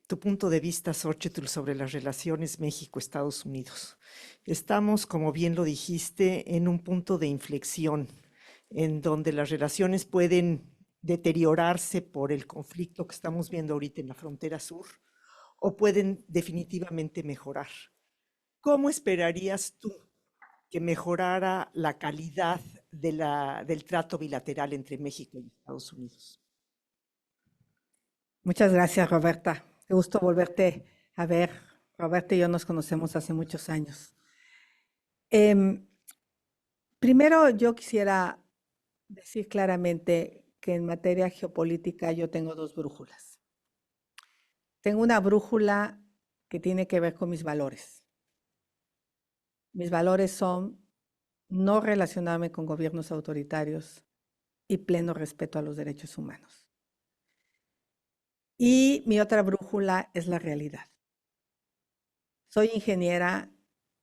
tu punto de vista, Xóchitl, sobre las relaciones México-Estados Unidos. Estamos, como bien lo dijiste, en un punto de inflexión en donde las relaciones pueden deteriorarse por el conflicto que estamos viendo ahorita en la frontera sur o pueden definitivamente mejorar. ¿Cómo esperarías tú que mejorara la calidad del trato bilateral entre México y Estados Unidos? Muchas gracias, Roberta. Qué gusto volverte a ver. Roberta y yo nos conocemos hace muchos años. Primero, yo quisiera decir claramente que en materia geopolítica yo tengo 2 brújulas. Tengo una brújula que tiene que ver con mis valores. Mis valores son no relacionarme con gobiernos autoritarios y pleno respeto a los derechos humanos. Y mi otra brújula es la realidad. Soy ingeniera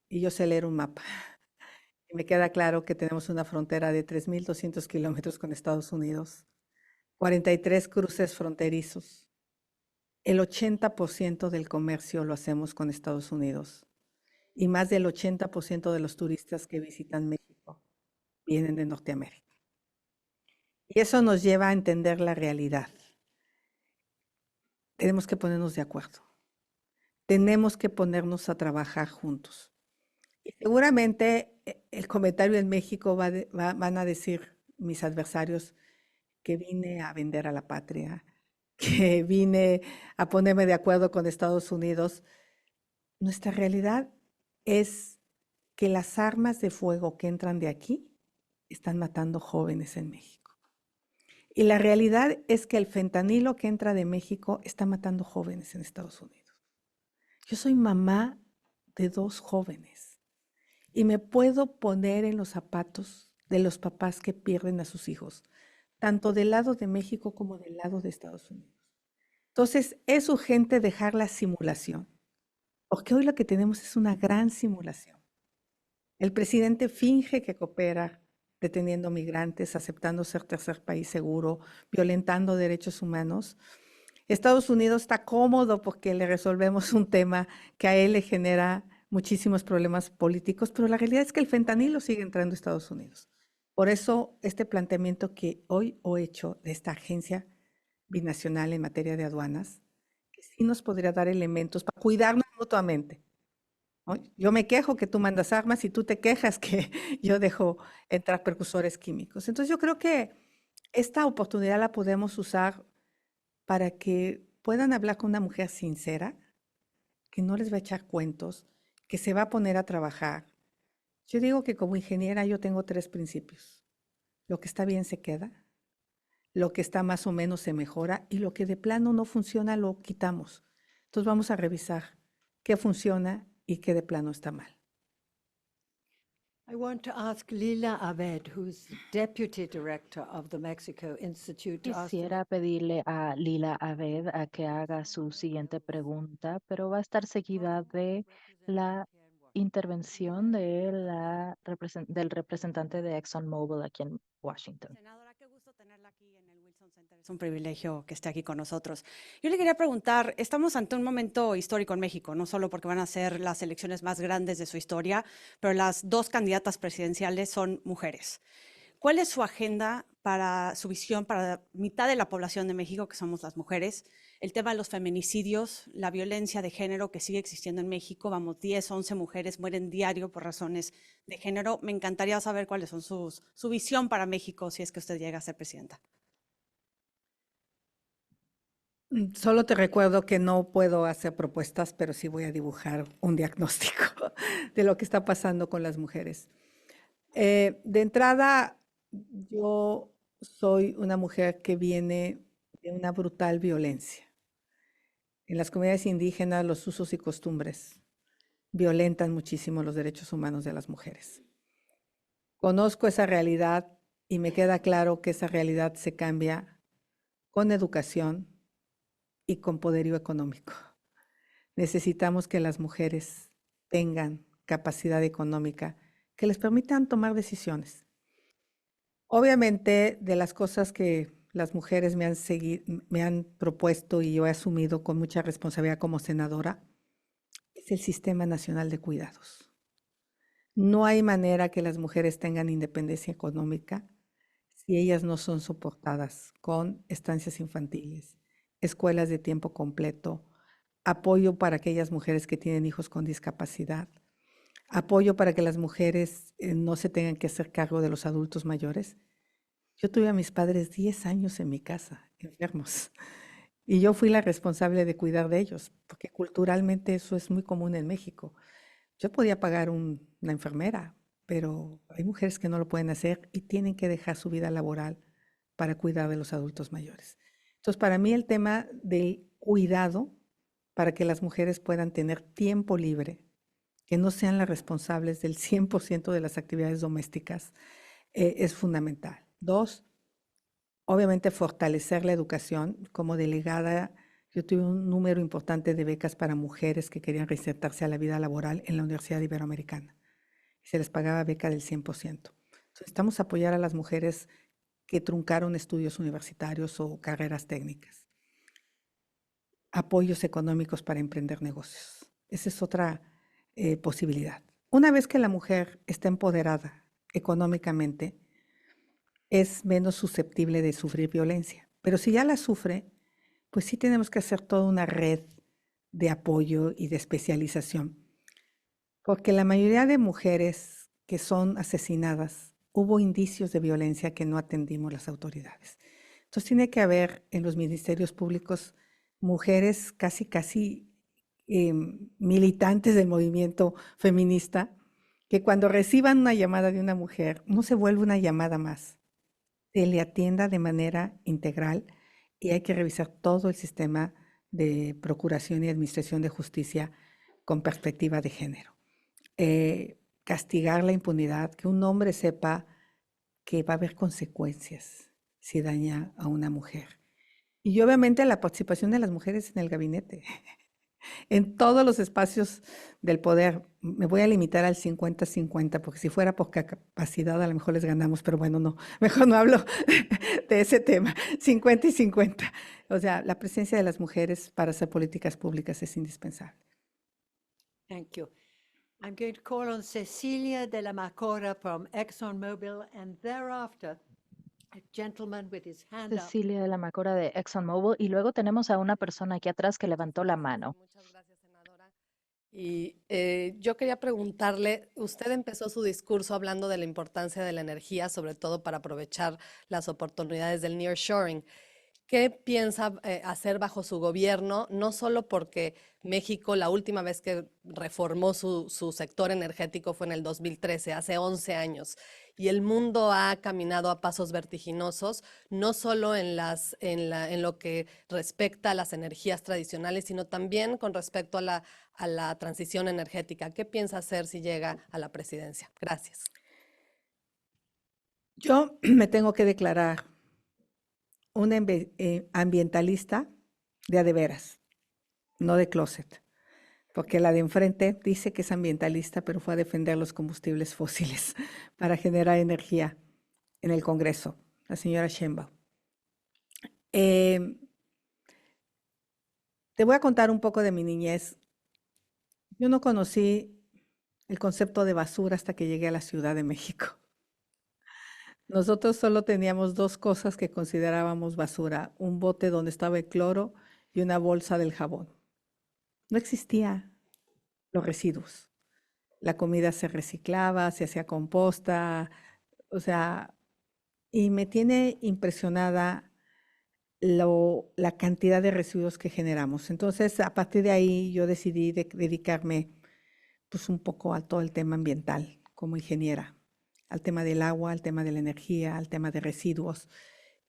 y yo sé leer un mapa. Y me queda claro que tenemos una frontera de 3,200 kilómetros con Estados Unidos, 43 cruces fronterizos. El 80% del comercio lo hacemos con Estados Unidos y más del 80% de los turistas que visitan México vienen de Norteamérica. Y eso nos lleva a entender la realidad. Tenemos que ponernos de acuerdo. Tenemos que ponernos a trabajar juntos. Y seguramente el comentario en México van a decir mis adversarios que vine a vender a la patria, que vine a ponerme de acuerdo con Estados Unidos. Nuestra realidad es que las armas de fuego que entran de aquí están matando jóvenes en México. Y la realidad es que el fentanilo que entra de México está matando jóvenes en Estados Unidos. Yo soy mamá de 2 jóvenes y me puedo poner en los zapatos de los papás que pierden a sus hijos, tanto del lado de México como del lado de Estados Unidos. Entonces, es urgente dejar la simulación, porque hoy lo que tenemos es una gran simulación. El presidente finge que coopera deteniendo migrantes, aceptando ser tercer país seguro, violentando derechos humanos. Estados Unidos está cómodo porque le resolvemos un tema que a él le genera muchísimos problemas políticos, pero la realidad es que el fentanilo sigue entrando a Estados Unidos. Por eso, este planteamiento que hoy he hecho de esta agencia binacional en materia de aduanas, que sí nos podría dar elementos para cuidarnos mutuamente. ¿No? Yo me quejo que tú mandas armas y tú te quejas que yo dejo entrar precursores químicos. Entonces yo creo que esta oportunidad la podemos usar para que puedan hablar con una mujer sincera, que no les va a echar cuentos, que se va a poner a trabajar. Yo digo que como ingeniera yo tengo 3 principios. Lo que está bien se queda, lo que está más o menos se mejora y lo que de plano no funciona lo quitamos. Entonces vamos a revisar qué funciona y qué de plano está mal. I want to ask Lila Abed, who's Deputy Director of the Mexico Institute, to ask the Quisiera pedirle a Lila Abed a que haga su siguiente pregunta, pero va a estar seguida de la intervención de del representante de ExxonMobil aquí en Washington. Senadora, qué gusto tenerla aquí en el Wilson Center. Es un privilegio que esté aquí con nosotros. Yo le quería preguntar, estamos ante un momento histórico en México, no solo porque van a ser las elecciones más grandes de su historia, pero las dos candidatas presidenciales son mujeres. ¿Cuál es su agenda para su visión para mitad de la población de México, que somos las mujeres? El tema de los feminicidios, la violencia de género que sigue existiendo en México, vamos, 10, 11 mujeres mueren diario por razones de género. Me encantaría saber cuáles son su visión para México si es que usted llega a ser presidenta. Solo te recuerdo que no puedo hacer propuestas, pero sí voy a dibujar un diagnóstico de lo que está pasando con las mujeres. De entrada, yo soy una mujer que viene de una brutal violencia. En las comunidades indígenas, los usos y costumbres violentan muchísimo los derechos humanos de las mujeres. Conozco esa realidad y me queda claro que esa realidad se cambia con educación y con poderío económico. Necesitamos que las mujeres tengan capacidad económica que les permitan tomar decisiones. Obviamente, de las cosas que las mujeres me han propuesto y yo he asumido con mucha responsabilidad como senadora, es el Sistema Nacional de Cuidados. No hay manera que las mujeres tengan independencia económica si ellas no son soportadas con estancias infantiles, escuelas de tiempo completo, apoyo para aquellas mujeres que tienen hijos con discapacidad, apoyo para que las mujeres no se tengan que hacer cargo de los adultos mayores. Yo tuve a mis padres 10 años en mi casa, enfermos, y yo fui la responsable de cuidar de ellos, porque culturalmente eso es muy común en México. Yo podía pagar una enfermera, pero hay mujeres que no lo pueden hacer y tienen que dejar su vida laboral para cuidar de los adultos mayores. Entonces, para mí el tema del cuidado para que las mujeres puedan tener tiempo libre, que no sean las responsables del 100% de las actividades domésticas, es fundamental. 2, obviamente fortalecer la educación. Como delegada, yo tuve un número importante de becas para mujeres que querían reinsertarse a la vida laboral en la Universidad Iberoamericana. Se les pagaba beca del 100%. Entonces, necesitamos apoyar a las mujeres que truncaron estudios universitarios o carreras técnicas. Apoyos económicos para emprender negocios. Esa es otra posibilidad. Una vez que la mujer está empoderada económicamente, es menos susceptible de sufrir violencia. Pero si ya la sufre, pues sí tenemos que hacer toda una red de apoyo y de especialización. Porque la mayoría de mujeres que son asesinadas, hubo indicios de violencia que no atendimos las autoridades. Entonces tiene que haber en los ministerios públicos mujeres casi militantes del movimiento feminista, que cuando reciban una llamada de una mujer, no se vuelve una llamada más, se le atienda de manera integral y hay que revisar todo el sistema de procuración y administración de justicia con perspectiva de género. Castigar la impunidad, que un hombre sepa que va a haber consecuencias si daña a una mujer. Y obviamente la participación de las mujeres en el gabinete, en todos los espacios del poder. Me voy a limitar al 50-50, porque si fuera por capacidad a lo mejor les ganamos, pero bueno, no, mejor no hablo de ese tema. 50 y 50. O sea, la presencia de las mujeres para hacer políticas públicas es indispensable. Thank you. I'm going to call on Cecilia de la Macora from ExxonMobil, and thereafter, a gentleman with his hand up. Cecilia de la Macora de ExxonMobil, y luego tenemos a una persona aquí atrás que levantó la mano. Muchas gracias, senadora. Y yo quería preguntarle, usted empezó su discurso hablando de la importancia de la energía, sobre todo para aprovechar las oportunidades del nearshoring. ¿Qué piensa hacer bajo su gobierno? No solo porque México, la última vez que reformó su sector energético fue en el 2013, hace 11 años, y el mundo ha caminado a pasos vertiginosos, no solo en lo que respecta a las energías tradicionales, sino también con respecto a la transición energética. ¿Qué piensa hacer si llega a la presidencia? Gracias. Yo me tengo que declarar una ambientalista de a de veras, no de closet, porque la de enfrente dice que es ambientalista, pero fue a defender los combustibles fósiles para generar energía en el Congreso, la señora Sheinbaum. Te voy a contar un poco de mi niñez. Yo no conocí el concepto de basura hasta que llegué a la Ciudad de México. Nosotros solo teníamos dos cosas que considerábamos basura, un bote donde estaba el cloro y una bolsa del jabón. No existía los residuos. La comida se reciclaba, se hacía composta, o sea, y me tiene impresionada la cantidad de residuos que generamos. Entonces, a partir de ahí, yo decidí dedicarme pues un poco a todo el tema ambiental como ingeniera, al tema del agua, al tema de la energía, al tema de residuos.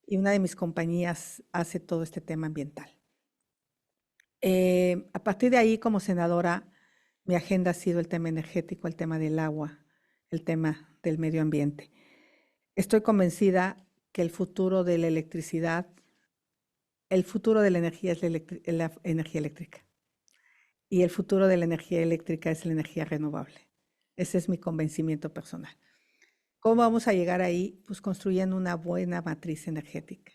Y una de mis compañías hace todo este tema ambiental. A partir de ahí, como senadora, mi agenda ha sido el tema energético, el tema del agua, el tema del medio ambiente. Estoy convencida que el futuro de la electricidad, el futuro de la energía es la energía eléctrica. Y el futuro de la energía eléctrica es la energía renovable. Ese es mi convencimiento personal. ¿Cómo vamos a llegar ahí? Pues construyendo una buena matriz energética.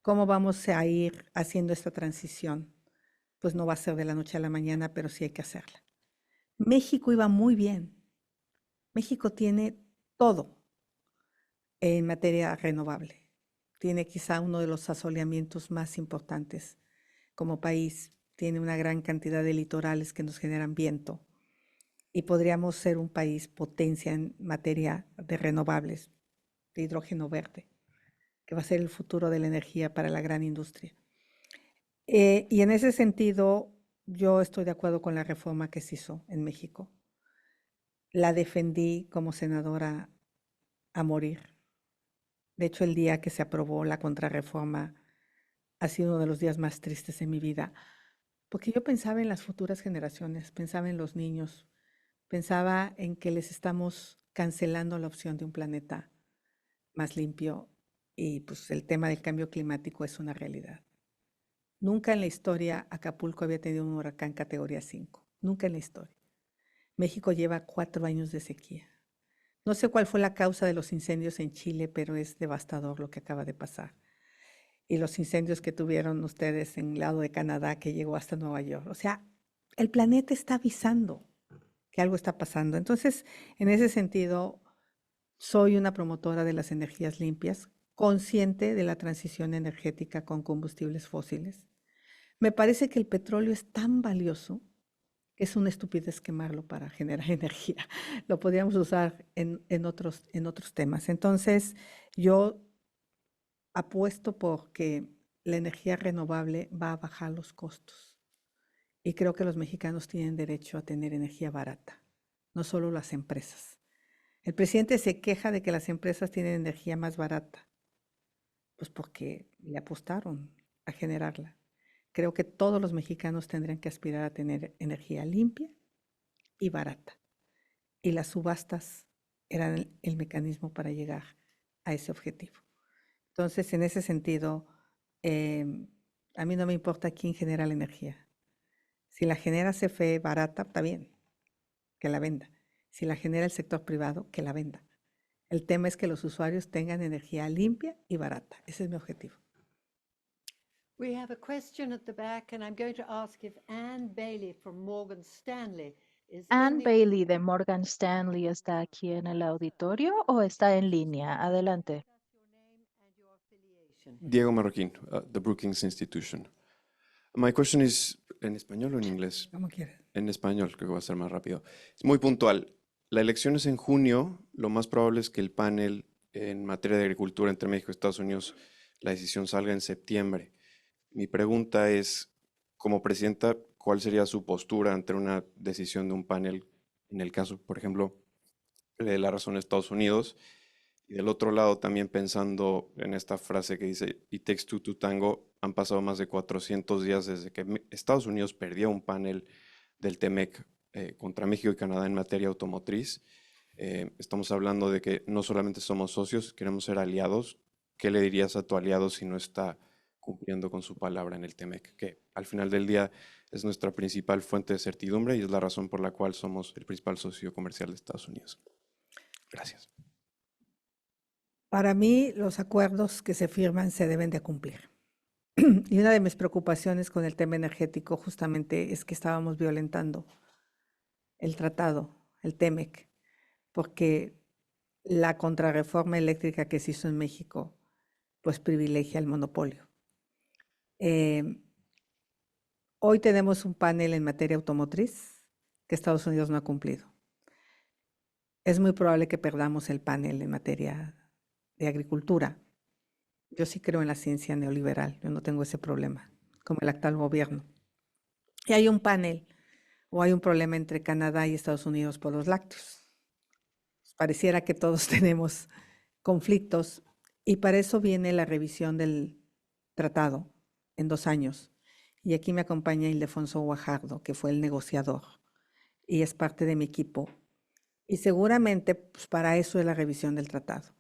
¿Cómo vamos a ir haciendo esta transición? Pues no va a ser de la noche a la mañana, pero sí hay que hacerla. México iba muy bien. México tiene todo en materia renovable. Tiene quizá uno de los asoleamientos más importantes como país. Tiene una gran cantidad de litorales que nos generan viento. Y podríamos ser un país potencia en materia de renovables, de hidrógeno verde, que va a ser el futuro de la energía para la gran industria. Y en ese sentido, yo estoy de acuerdo con la reforma que se hizo en México. La defendí como senadora a morir. De hecho, el día que se aprobó la contrarreforma ha sido uno de los días más tristes en mi vida, porque yo pensaba en las futuras generaciones, pensaba en los niños, pensaba en que les estamos cancelando la opción de un planeta más limpio y pues el tema del cambio climático es una realidad. Nunca en la historia Acapulco había tenido un huracán categoría 5, nunca en la historia. México lleva 4 años de sequía. No sé cuál fue la causa de los incendios en Chile, pero es devastador lo que acaba de pasar. Y los incendios que tuvieron ustedes en el lado de Canadá, que llegó hasta Nueva York. O sea, el planeta está avisando que algo está pasando. Entonces, en ese sentido, soy una promotora de las energías limpias, consciente de la transición energética con combustibles fósiles. Me parece que el petróleo es tan valioso que es una estupidez quemarlo para generar energía. Lo podríamos usar en otros temas. Entonces, yo apuesto por que la energía renovable va a bajar los costos. Y creo que los mexicanos tienen derecho a tener energía barata, no solo las empresas. El presidente se queja de que las empresas tienen energía más barata, pues porque le apostaron a generarla. Creo que todos los mexicanos tendrían que aspirar a tener energía limpia y barata. Y las subastas eran el mecanismo para llegar a ese objetivo. Entonces, en ese sentido, a mí no me importa quién genera la energía. Si la genera CFE barata, está bien, que la venda. Si la genera el sector privado, que la venda. El tema es que los usuarios tengan energía limpia y barata. Ese es mi objetivo. We have a question at the back, and I'm going to ask if Anne Bailey from Morgan Stanley is in Anne the Bailey de Morgan Stanley está aquí en el auditorio o está en línea. Adelante. your name and your affiliation. Diego Marroquín, the Brookings Institution. My question is en español o en inglés. Como quieras. En español, creo que va a ser más rápido. Es muy puntual. La elección es en junio. Lo más probable es que el panel en materia de agricultura entre México y Estados Unidos la decisión salga en septiembre. Mi pregunta es, como presidenta, ¿cuál sería su postura ante una decisión de un panel en el caso, por ejemplo, de la razón de Estados Unidos? Y del otro lado, también pensando en esta frase que dice, It takes two to tango, han pasado más de 400 días desde que Estados Unidos perdió un panel del TEMEC contra México y Canadá en materia automotriz. Estamos hablando de que no solamente somos socios, queremos ser aliados. ¿Qué le dirías a tu aliado si no está cumpliendo con su palabra en el TEMEC? Que al final del día es nuestra principal fuente de certidumbre y es la razón por la cual somos el principal socio comercial de Estados Unidos. Gracias. Para mí, los acuerdos que se firman se deben de cumplir. Y una de mis preocupaciones con el tema energético justamente es que estábamos violentando el tratado, el TEMEC, porque la contrarreforma eléctrica que se hizo en México, pues privilegia el monopolio. Hoy tenemos un panel en materia automotriz que Estados Unidos no ha cumplido. Es muy probable que perdamos el panel en materia de agricultura. Yo sí creo en la ciencia neoliberal, yo no tengo ese problema, como el actual gobierno. Y hay un panel o hay un problema entre Canadá y Estados Unidos por los lácteos. Pareciera que todos tenemos conflictos y para eso viene la revisión del tratado en 2 años. Y aquí me acompaña Ildefonso Guajardo, que fue el negociador y es parte de mi equipo. Y seguramente pues, para eso es la revisión del tratado.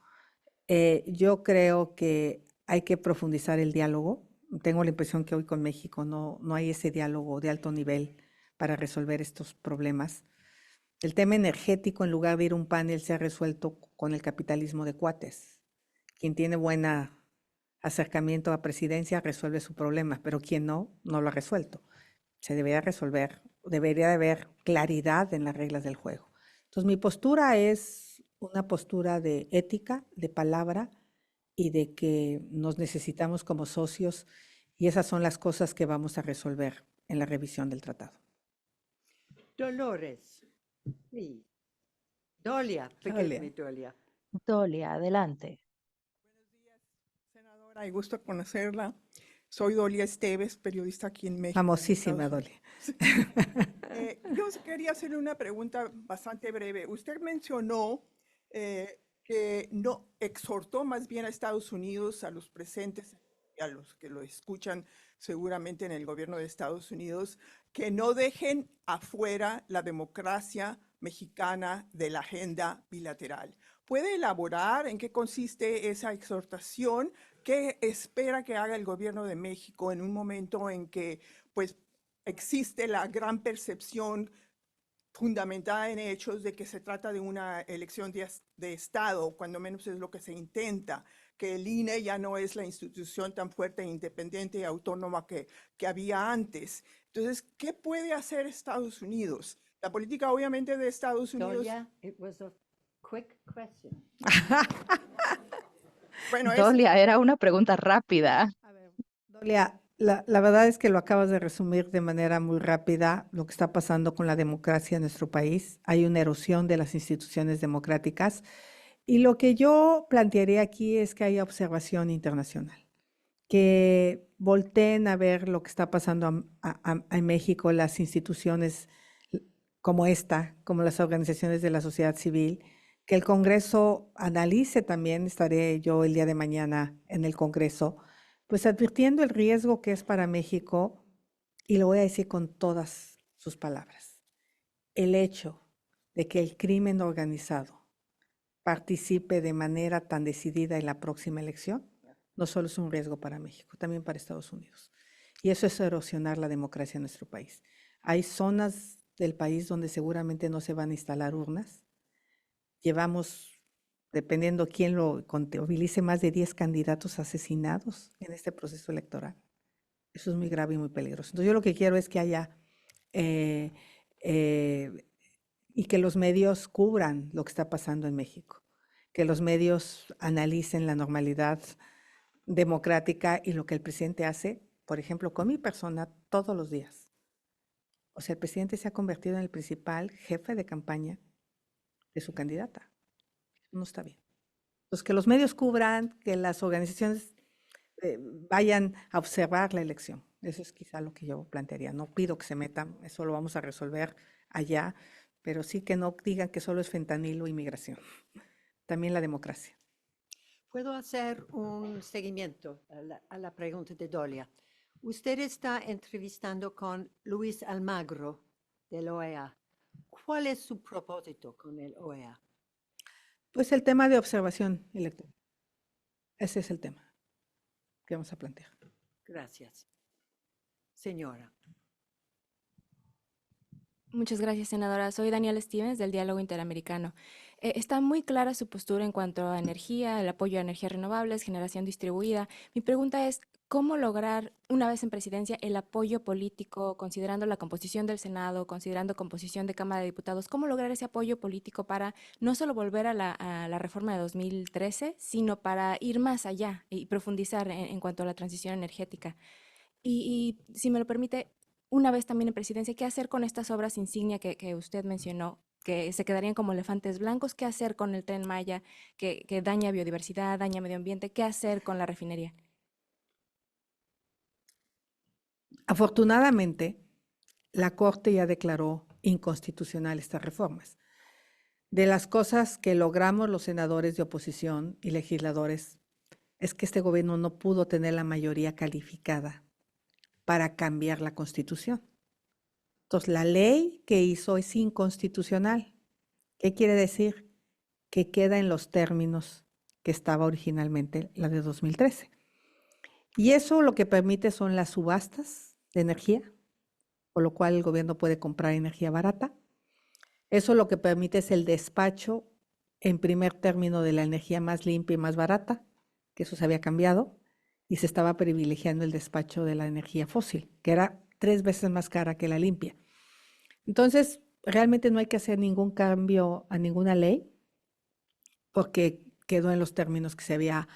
Yo creo que hay que profundizar el diálogo. Tengo la impresión que hoy con México no hay ese diálogo de alto nivel para resolver estos problemas. El tema energético, en lugar de ir a un panel, se ha resuelto con el capitalismo de cuates. Quien tiene buen acercamiento a presidencia resuelve su problema, pero quien no lo ha resuelto. Se debería resolver, debería de haber claridad en las reglas del juego. Entonces, mi postura es una postura de ética, de palabra y de que nos necesitamos como socios y esas son las cosas que vamos a resolver en la revisión del tratado. Dolores, please. Dolia, forgive me, Dolia. Dolia, adelante. Buenos días, senadora, y gusto conocerla. Soy Dolia Esteves, periodista aquí en México. Famosísima Dolia. Yo quería hacerle una pregunta bastante breve. Usted mencionó que no exhortó más bien a Estados Unidos, a los presentes y a los que lo escuchan seguramente en el gobierno de Estados Unidos, que no dejen afuera la democracia mexicana de la agenda bilateral. ¿Puede elaborar en qué consiste esa exhortación? ¿Qué espera que haga el gobierno de México en un momento en que pues, existe la gran percepción fundamentada en hechos de que se trata de una elección de Estado, cuando menos es lo que se intenta, que el INE ya no es la institución tan fuerte, independiente y autónoma que había antes? Entonces, ¿qué puede hacer Estados Unidos? La política obviamente de Estados Unidos... Dolia, it was a quick question. Bueno, Dolia, era una pregunta rápida. A ver, Dolia, la verdad es que lo acabas de resumir de manera muy rápida lo que está pasando con la democracia en nuestro país. Hay una erosión de las instituciones democráticas y lo que yo plantearía aquí es que haya observación internacional, que volteen a ver lo que está pasando en México, las instituciones como esta, como las organizaciones de la sociedad civil, que el Congreso analice también, estaré yo el día de mañana en el Congreso, pues advirtiendo el riesgo que es para México, y lo voy a decir con todas sus palabras, el hecho de que el crimen organizado participe de manera tan decidida en la próxima elección, no solo es un riesgo para México, también para Estados Unidos. Y eso es erosionar la democracia en nuestro país. Hay zonas del país donde seguramente no se van a instalar urnas. Llevamos, dependiendo quién lo contabilice, más de 10 candidatos asesinados en este proceso electoral. Eso es muy grave y muy peligroso. Entonces yo lo que quiero es que haya y que los medios cubran lo que está pasando en México, que los medios analicen la normalidad democrática y lo que el presidente hace, por ejemplo, con mi persona todos los días. O sea, el presidente se ha convertido en el principal jefe de campaña de su candidata. No está bien. Entonces, que los medios cubran, que las organizaciones vayan a observar la elección. Eso es quizá lo que yo plantearía. No pido que se metan, eso lo vamos a resolver allá, pero sí que no digan que solo es fentanilo y migración. También la democracia. Puedo hacer un seguimiento a la pregunta de Dolia. Usted está entrevistando con Luis Almagro del OEA. ¿Cuál es su propósito con el OEA? Pues el tema de observación electoral. Ese es el tema que vamos a plantear. Gracias. Señora. Muchas gracias, senadora. Soy Daniela Stevens del Diálogo Interamericano. Está muy clara su postura en cuanto a energía, el apoyo a energías renovables, generación distribuida. Mi pregunta es, ¿cómo lograr, una vez en presidencia, el apoyo político, considerando la composición del Senado, considerando composición de Cámara de Diputados, cómo lograr ese apoyo político para no solo volver a la reforma de 2013, sino para ir más allá y profundizar en cuanto a la transición energética? Y si me lo permite, una vez también en presidencia, ¿qué hacer con estas obras insignia que usted mencionó, que se quedarían como elefantes blancos? ¿Qué hacer con el Tren Maya, que daña biodiversidad, daña medio ambiente? ¿Qué hacer con la refinería? Afortunadamente, la Corte ya declaró inconstitucional estas reformas. De las cosas que logramos los senadores de oposición y legisladores es que este gobierno no pudo tener la mayoría calificada para cambiar la Constitución. Entonces, la ley que hizo es inconstitucional. ¿Qué quiere decir? Que queda en los términos que estaba originalmente la de 2013. Y eso lo que permite son las subastas de energía, por lo cual el gobierno puede comprar energía barata. Eso lo que permite es el despacho en primer término de la energía más limpia y más barata, que eso se había cambiado, y se estaba privilegiando el despacho de la energía fósil, que era 3 veces más cara que la limpia. Entonces, realmente no hay que hacer ningún cambio a ninguna ley, porque quedó en los términos que se había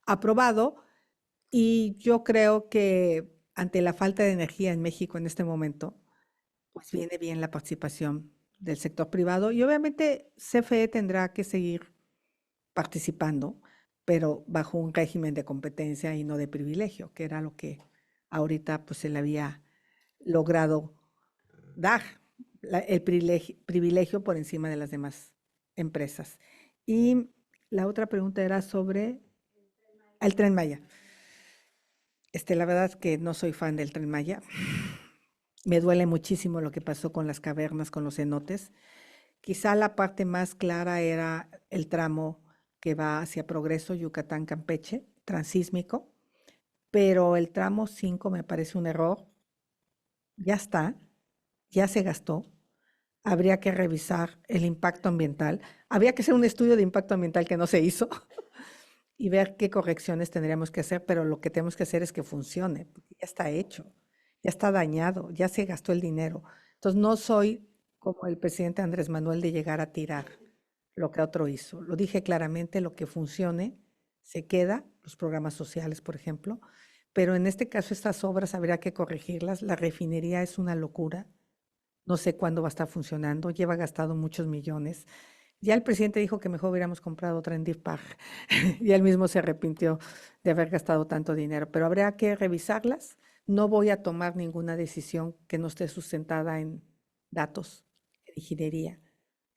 aprobado, y yo creo que ante la falta de energía en México en este momento, pues viene bien la participación del sector privado, y obviamente CFE tendrá que seguir participando, pero bajo un régimen de competencia y no de privilegio, que era lo que ahorita pues se le había logrado dar, el privilegio por encima de las demás empresas. Y la otra pregunta era sobre el Tren Maya. La verdad es que no soy fan del Tren Maya. Me duele muchísimo lo que pasó con las cavernas, con los cenotes. Quizá la parte más clara era el tramo que va hacia Progreso, Yucatán, Campeche, transísmico, pero el tramo 5 me parece un error. Ya está, ya se gastó. Habría que revisar el impacto ambiental. Habría que hacer un estudio de impacto ambiental que no se hizo y ver qué correcciones tendríamos que hacer, pero lo que tenemos que hacer es que funcione, porque ya está hecho, ya está dañado, ya se gastó el dinero. Entonces no soy como el presidente Andrés Manuel de llegar a tirar lo que otro hizo. Lo dije claramente, lo que funcione se queda, los programas sociales, por ejemplo, pero en este caso estas obras habría que corregirlas. La refinería es una locura, no sé cuándo va a estar funcionando, lleva gastado muchos millones. Ya el presidente dijo que mejor hubiéramos comprado otra en Deer Park y él mismo se arrepintió de haber gastado tanto dinero, pero habría que revisarlas. No voy a tomar ninguna decisión que no esté sustentada en datos, en ingeniería,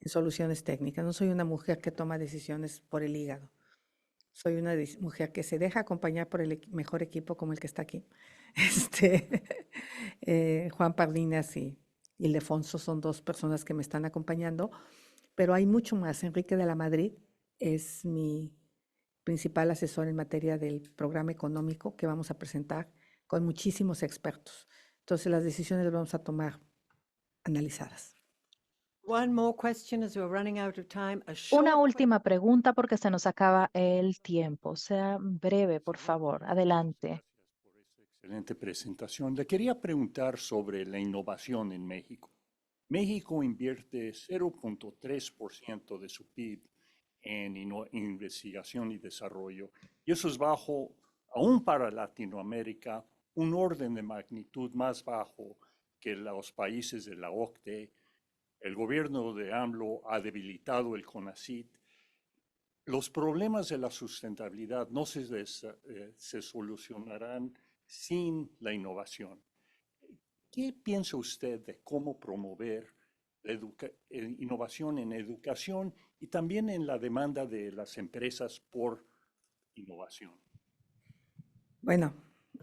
en soluciones técnicas. No soy una mujer que toma decisiones por el hígado. Soy una mujer que se deja acompañar por el mejor equipo como el que está aquí. Juan Pardinas y Ildefonso son 2 personas que me están acompañando, pero hay mucho más. Enrique de la Madrid es mi principal asesor en materia del programa económico que vamos a presentar con muchísimos expertos. Entonces las decisiones las vamos a tomar analizadas. One more question as we're running out of time. Una última pregunta porque se nos acaba el tiempo. Sea breve, por favor. Adelante. Excelente presentación. Le quería preguntar sobre la innovación en México. México invierte 0.3% de su PIB en investigación y desarrollo, y eso es bajo, aún para Latinoamérica, un orden de magnitud más bajo que los países de la OCDE. El gobierno de AMLO ha debilitado el CONACYT. los problemas de la sustentabilidad no se solucionarán sin la innovación. ¿Qué piensa usted de cómo promover la innovación en educación y también en la demanda de las empresas por innovación? Bueno,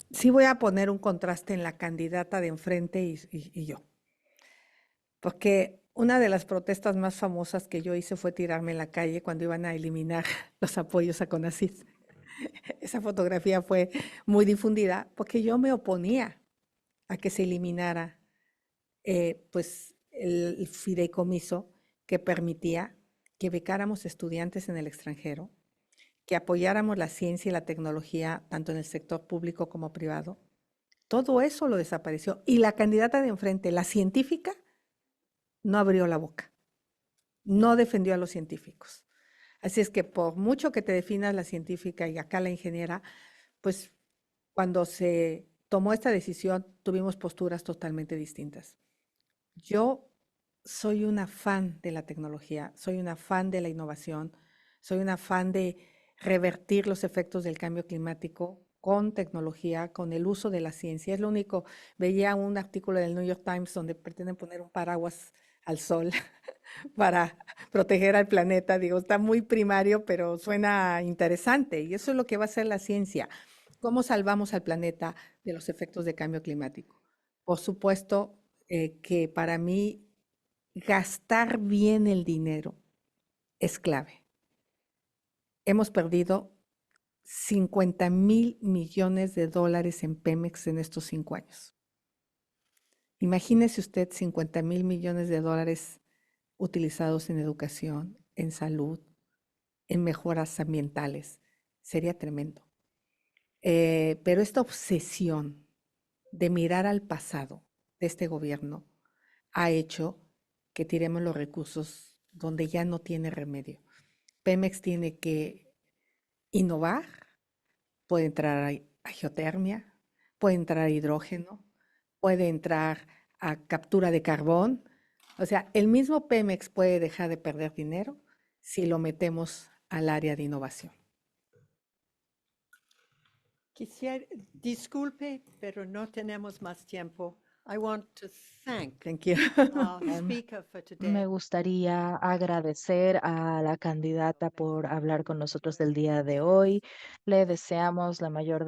sí voy a poner un contraste en la candidata de enfrente y yo. Porque una de las protestas más famosas que yo hice fue tirarme en la calle cuando iban a eliminar los apoyos a CONACYT. Esa fotografía fue muy difundida porque yo me oponía a que se eliminara pues el fideicomiso que permitía que becáramos estudiantes en el extranjero, que apoyáramos la ciencia y la tecnología tanto en el sector público como privado. Todo eso lo desapareció. Y la candidata de enfrente, la científica, no abrió la boca, no defendió a los científicos. Así es que por mucho que te definas la científica y acá la ingeniera, pues cuando se tomó esta decisión tuvimos posturas totalmente distintas. Yo soy una fan de la tecnología, soy una fan de la innovación, soy una fan de revertir los efectos del cambio climático con tecnología, con el uso de la ciencia. Es lo único, veía un artículo del New York Times donde pretenden poner un paraguas al sol para proteger al planeta. Digo, está muy primario, pero suena interesante y eso es lo que va a hacer la ciencia. ¿Cómo salvamos al planeta de los efectos de cambio climático? Por supuesto que para mí gastar bien el dinero es clave. Hemos perdido 50,000 millones de dólares en Pemex en estos 5 años. Imagínese usted 50,000 millones de dólares utilizados en educación, en salud, en mejoras ambientales. Sería tremendo. Pero esta obsesión de mirar al pasado de este gobierno ha hecho que tiremos los recursos donde ya no tiene remedio. Pemex tiene que innovar, puede entrar a geotermia, puede entrar a hidrógeno, puede entrar a captura de carbón. O sea, el mismo Pemex puede dejar de perder dinero si lo metemos al área de innovación. Quisiera, disculpe, pero no tenemos más tiempo. I want to thank Thank you. our speaker for today. Me gustaría agradecer a la candidata por hablar con nosotros del día de hoy. Le deseamos el mayor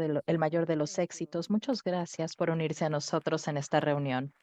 de los éxitos. Muchas gracias por unirse a nosotros en esta reunión.